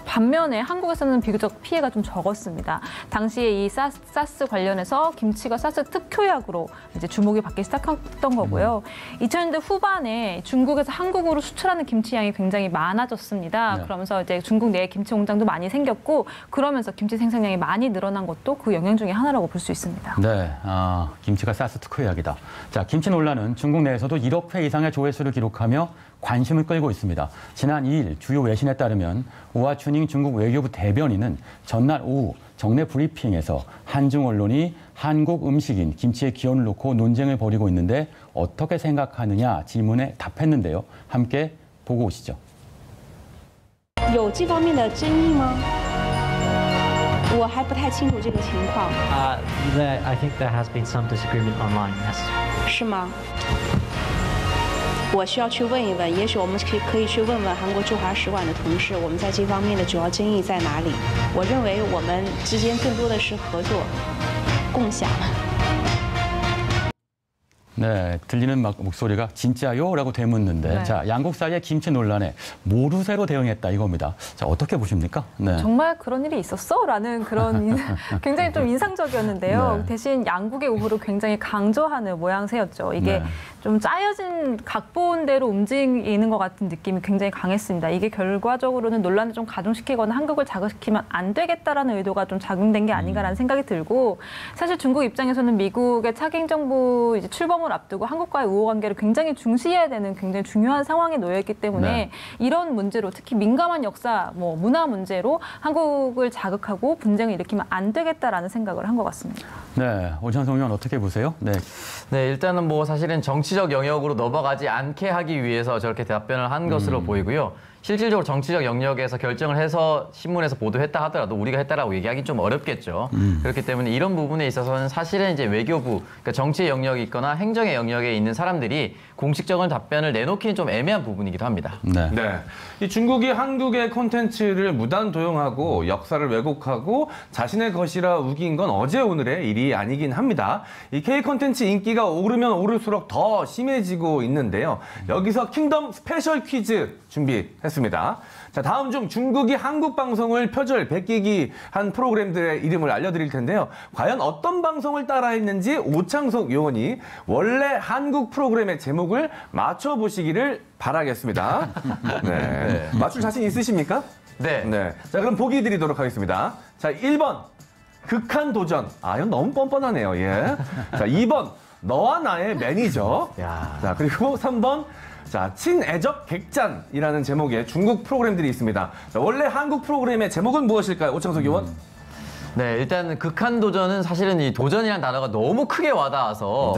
M: 반면에 한국에서는 한국에서는 비교적 피해가 좀 적었습니다. 당시에 이 사스 관련해서 김치가 사스 특효약으로 이제 주목이 받기 시작했던 거고요. 2000년대 후반에 중국에서 한국으로 수출하는 김치량이 굉장히 많아졌습니다.
J: 네.
M: 그러면서 이제 중국 내에 김치 공장도 많이 생겼고 그러면서 김치 생산량이 많이 늘어난 것도 그 영향 중에 하나라고 볼 수 있습니다.
J: 네, 김치가 사스 특효약이다. 자, 김치 논란은 중국 내에서도 1억 회 이상의 조회수를 기록하며 관심을 끌고 있습니다. 지난 2일 주요 외신에 따르면 오하춘잉 중국 외교부 대변인은 전날 오후 정례 브리핑에서 한중 언론이 한국 음식인 김치의 기원을 놓고 논쟁을 벌이고 있는데 어떻게 생각하느냐 질문에 답했는데요. 함께 보고 오시죠.
N: 有这方面的争议吗？我还不太清楚这个情况。
O: I think there has been some disagreement online. Yes.
N: 是吗？我需要去问一问，也许我们可以去问问韩国驻华使馆的同事，我们在这方面的主要争议在哪里？我认为我们之间更多的是合作、共享。
J: 네, 들리는 목소리가 진짜요?라고 되묻는데
M: 네.
J: 자, 양국 사이의 김치 논란에 모르쇠로 대응했다 이겁니다. 자, 어떻게 보십니까? 네.
M: 정말 그런 일이 있었어? 라는 그런 굉장히 좀 인상적이었는데요.
J: 네.
M: 대신 양국의 우호를 굉장히 강조하는 모양새였죠. 이게
J: 네.
M: 좀 짜여진 각본대로 움직이는 것 같은 느낌이 굉장히 강했습니다. 이게 결과적으로는 논란을 좀 가중시키거나 한국을 자극시키면 안 되겠다라는 의도가 좀 작용된 게 아닌가라는 생각이 들고 사실 중국 입장에서는 미국의 차기 행정부 이제 출범을 앞두고 한국과의 우호 관계를 굉장히 중시해야 되는 굉장히 중요한 상황에 놓여 있기 때문에
J: 네.
M: 이런 문제로 특히 민감한 역사, 문화 문제로 한국을 자극하고 분쟁을 일으키면 안 되겠다라는 생각을 한 것 같습니다.
J: 네, 오찬성 의원 어떻게 보세요? 네.
B: 네, 일단은 사실은 정치적 영역으로 넘어가지 않게 하기 위해서 저렇게 답변을 한 것으로 보이고요. 실질적으로 정치적 영역에서 결정을 해서 신문에서 보도했다 하더라도 우리가 했다라고 얘기하기 좀 어렵겠죠. 그렇기 때문에 이런 부분에 있어서는 사실은 이제 외교부, 그러니까 정치의 영역이 있거나 행정의 영역에 있는 사람들이 공식적인 답변을 내놓기는 좀 애매한 부분이기도 합니다.
J: 네.
C: 네. 이 중국이 한국의 콘텐츠를 무단 도용하고 역사를 왜곡하고 자신의 것이라 우긴 건 어제 오늘의 일이 아니긴 합니다. 이 K 콘텐츠 인기가 오르면 오를수록 더 심해지고 있는데요. 여기서 킹덤 스페셜 퀴즈 준비했습니다. 자, 다음 중 중국이 한국 방송을 표절, 베끼기 한 프로그램들의 이름을 알려드릴 텐데요. 과연 어떤 방송을 따라했는지 오창석 의원이 원래 한국 프로그램의 제목을 맞춰보시기를 바라겠습니다. 네. 맞출 자신 있으십니까?
B: 네.
C: 네. 자, 그럼 보기 드리도록 하겠습니다. 자, 1번 극한 도전. 이건 너무 뻔뻔하네요. 예. 자, 2번 너와 나의 매니저. 자, 그리고 3번 자, 친애적 객잔이라는 제목의 중국 프로그램들이 있습니다. 자, 원래 한국 프로그램의 제목은 무엇일까요? 오창석 의원?
B: 네, 일단 극한 도전은 사실은 이 도전이라는 단어가 너무 크게 와닿아서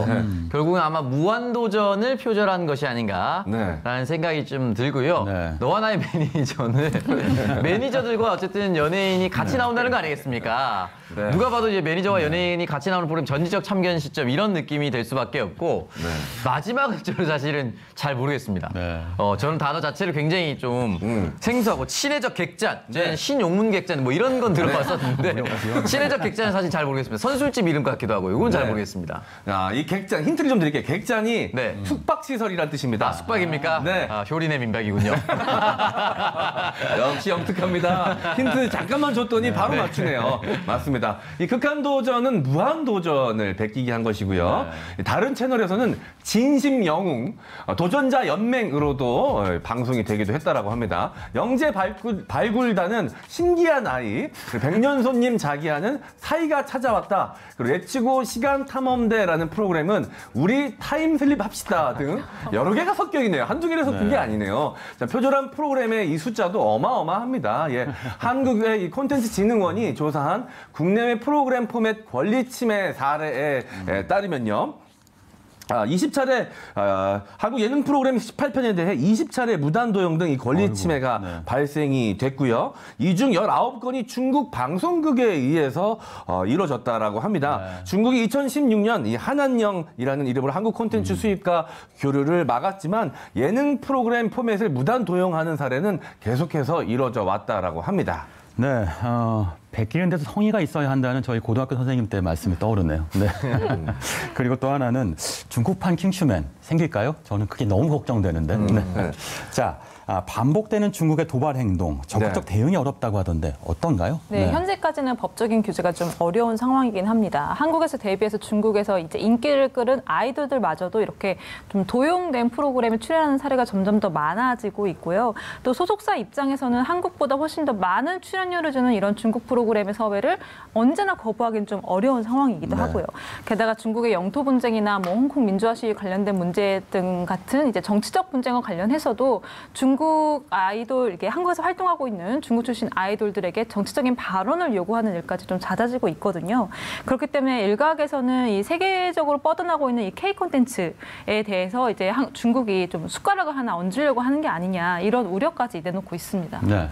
B: 결국은 아마 무한도전을 표절한 것이 아닌가라는 생각이 좀 들고요.
J: 네.
B: 너와 나의 매니저는 매니저들과 어쨌든 연예인이 같이 나온다는 거 아니겠습니까?
C: 네.
B: 누가 봐도 이제 매니저와 연예인이 같이 나오는 프로그램 전지적 참견 시점 이런 느낌이 될 수밖에 없고 마지막은 저는 사실은 잘 모르겠습니다.
J: 네.
B: 저는 단어 자체를 굉장히 좀 생소하고 친애적 객잔, 신용문 객잔 뭐 이런 건 들어봤었는데 친애적 객잔은 사실 잘 모르겠습니다. 선술집 이름 같기도 하고 이건 잘 모르겠습니다.
C: 이 객잔 힌트를 좀 드릴게요. 객잔이 숙박시설이란 뜻입니다.
B: 숙박입니까?
C: 네.
B: 효린의 민박이군요.
C: 역시 영특합니다. 힌트 잠깐만 줬더니 바로 맞추네요. 맞습니다. 이 극한도전은 무한도전을 베끼게 한 것이고요. 다른 채널에서는 진심영웅, 도전자 연맹으로도 방송이 되기도 했다라고 합니다. 영재 발굴단은 신기한 아이, 백년손님 자기야는 사이가 찾아왔다. 그리고 레츠고 시간탐험대라는 프로그램은 우리 타임슬립 합시다 등 여러 개가 섞여 있네요. 한두 개를 섞은 게 아니네요. 자, 표절한 프로그램의 이 숫자도 어마어마합니다. 예. 한국의 이 콘텐츠 진흥원이 조사한 국내외 프로그램 포맷 권리 침해 사례에 따르면요. 20차례 한국 예능 프로그램 18편에 대해 20차례 무단 도용 등 이 권리 침해가 발생이 됐고요. 이 중 19건이 중국 방송국에 의해서 이루어졌다라고 합니다. 중국이 2016년 이 한한영이라는 이름으로 한국 콘텐츠 수입과 교류를 막았지만 예능 프로그램 포맷을 무단 도용하는 사례는 계속해서 이루어져 왔다라고 합니다.
J: 네, 베끼는 데도 성의가 있어야 한다는 저희 고등학교 선생님 때 말씀이 떠오르네요. 네. 그리고 또 하나는 중국판 킹슈맨 생길까요? 저는 그게 너무 걱정되는데. 네. 자, 반복되는 중국의 도발 행동, 적극적 대응이 어렵다고 하던데 어떤가요?
M: 네, 현재까지는 법적인 규제가 좀 어려운 상황이긴 합니다. 한국에서 대비해서 중국에서 이제 인기를 끌은 아이돌들마저도 이렇게 좀 도용된 프로그램에 출연하는 사례가 점점 더 많아지고 있고요. 또 소속사 입장에서는 한국보다 훨씬 더 많은 출연료를 주는 이런 중국 프로그램의 섭외를 언제나 거부하기는 좀 어려운 상황이기도 하고요. 게다가 중국의 영토 분쟁이나 뭐 홍콩 민주화 시위 관련된 문제 등 같은 이제 정치적 분쟁과 관련해서도 중국 아이돌, 이게 한국에서 활동하고 있는 중국 출신 아이돌들에게 정치적인 발언을 요구하는 일까지 좀 잦아지고 있거든요. 그렇기 때문에 일각에서는 이 세계적으로 뻗어나고 있는 이 K 콘텐츠에 대해서 이제 중국이 좀 숟가락을 하나 얹으려고 하는 게 아니냐, 이런 우려까지 내놓고 있습니다.
C: 네.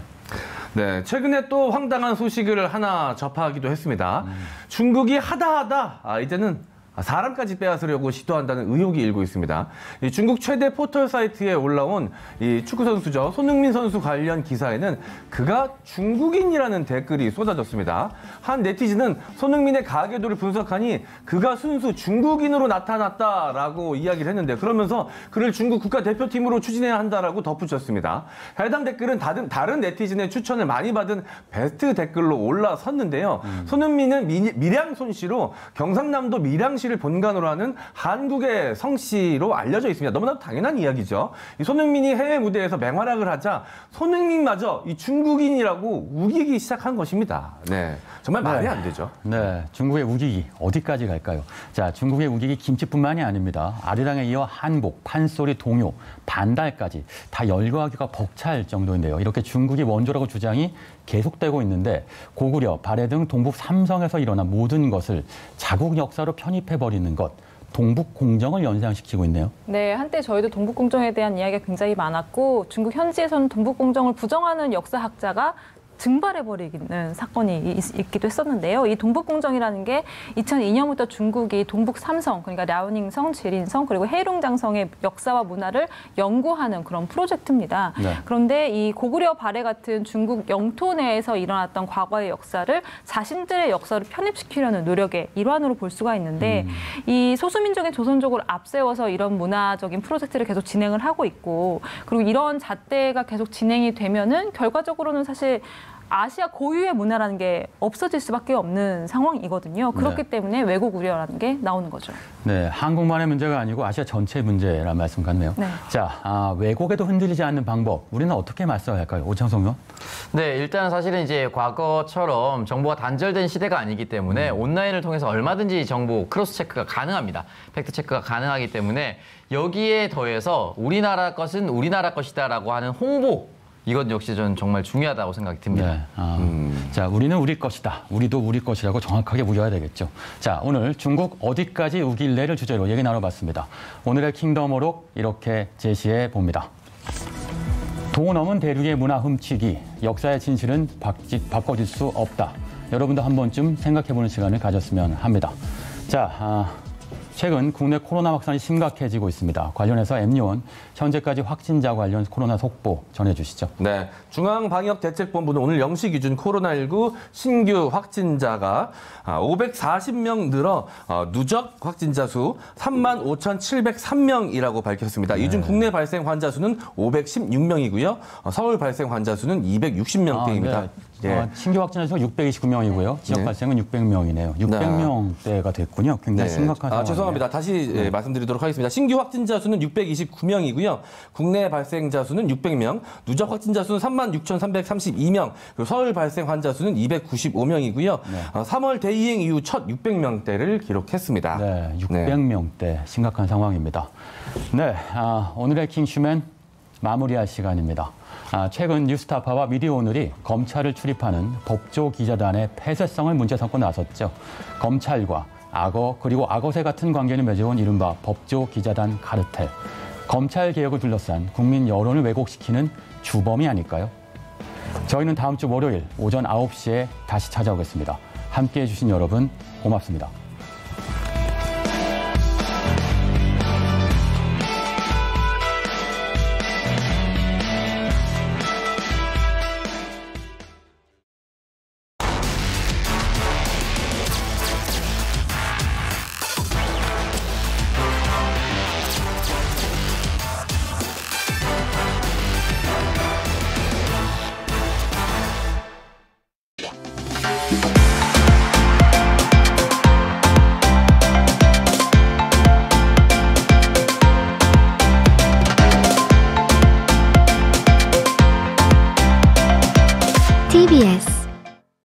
C: 네, 최근에 또 황당한 소식을 하나 접하기도 했습니다. 중국이 하다 이제는 사람까지 빼앗으려고 시도한다는 의혹이 일고 있습니다. 이 중국 최대 포털 사이트에 올라온 이 축구 선수죠. 손흥민 선수 관련 기사에는 그가 중국인이라는 댓글이 쏟아졌습니다. 한 네티즌은 손흥민의 가계도를 분석하니 그가 순수 중국인으로 나타났다라고 이야기를 했는데, 그러면서 그를 중국 국가대표팀으로 추진해야 한다라고 덧붙였습니다. 해당 댓글은 다른 네티즌의 추천을 많이 받은 베스트 댓글로 올라섰는데요. 손흥민은 밀양 손씨로 경상남도 밀양시 를 본관으로 하는 한국의 성씨로 알려져 있습니다. 너무나도 당연한 이야기죠. 이 손흥민이 해외 무대에서 맹활약을 하자 손흥민마저 이 중국인이라고 우기기 시작한 것입니다. 네, 정말 말이 안 되죠.
J: 네, 중국의 우기기 어디까지 갈까요? 자, 중국의 우기기 김치뿐만이 아닙니다. 아리랑에 이어 한복, 판소리, 동요, 반달까지 다 열거하기가 벅찰 정도인데요. 이렇게 중국이 원조라고 주장이 계속되고 있는데, 고구려, 발해 등 동북 삼성에서 일어난 모든 것을 자국 역사로 편입해버리는 것, 동북공정을 연상시키고 있네요. 네,
M: 한때 저희도 동북공정에 대한 이야기가 굉장히 많았고, 중국 현지에서는 동북공정을 부정하는 역사학자가 증발해버리는 사건이 있기도 했었는데요. 이 동북공정이라는 게 2002년부터 중국이 동북 삼성, 그러니까 랴오닝성, 지린성, 그리고 헤이룽장성의 역사와 문화를 연구하는 그런 프로젝트입니다. 네. 그런데 이 고구려 발해 같은 중국 영토 내에서 일어났던 과거의 역사를 자신들의 역사로 편입시키려는 노력의 일환으로 볼 수가 있는데, 이 소수민족의 조선족을 앞세워서 이런 문화적인 프로젝트를 계속 진행을 하고 있고, 그리고 이런 잣대가 계속 진행이 되면은 결과적으로는 사실 아시아 고유의 문화라는 게 없어질 수밖에 없는 상황이거든요. 그렇기 때문에 왜곡 우려라는 게 나오는 거죠.
J: 네, 한국만의 문제가 아니고 아시아 전체 문제라는 말씀 같네요. 네. 자, 왜곡에도 흔들리지 않는 방법, 우리는 어떻게 맞서야 할까요? 오창석 의원?
B: 네, 일단 사실은 이제 과거처럼 정보가 단절된 시대가 아니기 때문에 온라인을 통해서 얼마든지 정보 크로스 체크가 가능합니다. 팩트 체크가 가능하기 때문에 여기에 더해서 우리나라 것은 우리나라 것이다라고 하는 홍보, 이것 역시 저는 정말 중요하다고 생각이 듭니다.
J: 네. 자, 우리는 우리 것이다. 우리도 우리 것이라고 정확하게 우겨야 되겠죠. 자, 오늘 중국 어디까지 우길래를 주제로 얘기 나눠봤습니다. 오늘의 킹덤 오록 이렇게 제시해 봅니다. 도 넘은 대륙의 문화 훔치기, 역사의 진실은 바꿔질 수 없다. 여러분도 한 번쯤 생각해보는 시간을 가졌으면 합니다. 자, 최근 국내 코로나 확산이 심각해지고 있습니다. 관련해서 엠요원 현재까지 확진자 관련 코로나 속보 전해주시죠.
C: 네, 중앙방역대책본부는 오늘 0시 기준 코로나19 신규 확진자가 540명 늘어 누적 확진자 수 35,703명이라고 밝혔습니다. 이 중 국내 발생 환자 수는 516명이고요. 서울 발생 환자 수는 260명대입니다.
J: 네. 신규 확진자 수가 629명이고요. 지역 발생은 600명이네요. 600명대가 됐군요. 굉장히 심각한 상황이네요.
C: 죄송합니다. 다시 말씀드리도록 하겠습니다. 신규 확진자 수는 629명이고요. 국내 발생자 수는 600명, 누적 확진자 수는 36,332명, 그리고 서울 발생 환자 수는 295명이고요. 3월 대이행 이후 첫 600명대를 기록했습니다.
J: 네, 600명대 심각한 상황입니다. 네, 오늘의 킹슈맨 마무리할 시간입니다. 최근 뉴스타파와 미디어오늘이 검찰을 출입하는 법조 기자단의 폐쇄성을 문제 삼고 나섰죠. 검찰과 악어 그리고 악어새 같은 관계를 맺어온 이른바 법조 기자단 카르텔. 검찰 개혁을 둘러싼 국민 여론을 왜곡시키는 주범이 아닐까요? 저희는 다음 주 월요일 오전 9시에 다시 찾아오겠습니다. 함께해 주신 여러분 고맙습니다.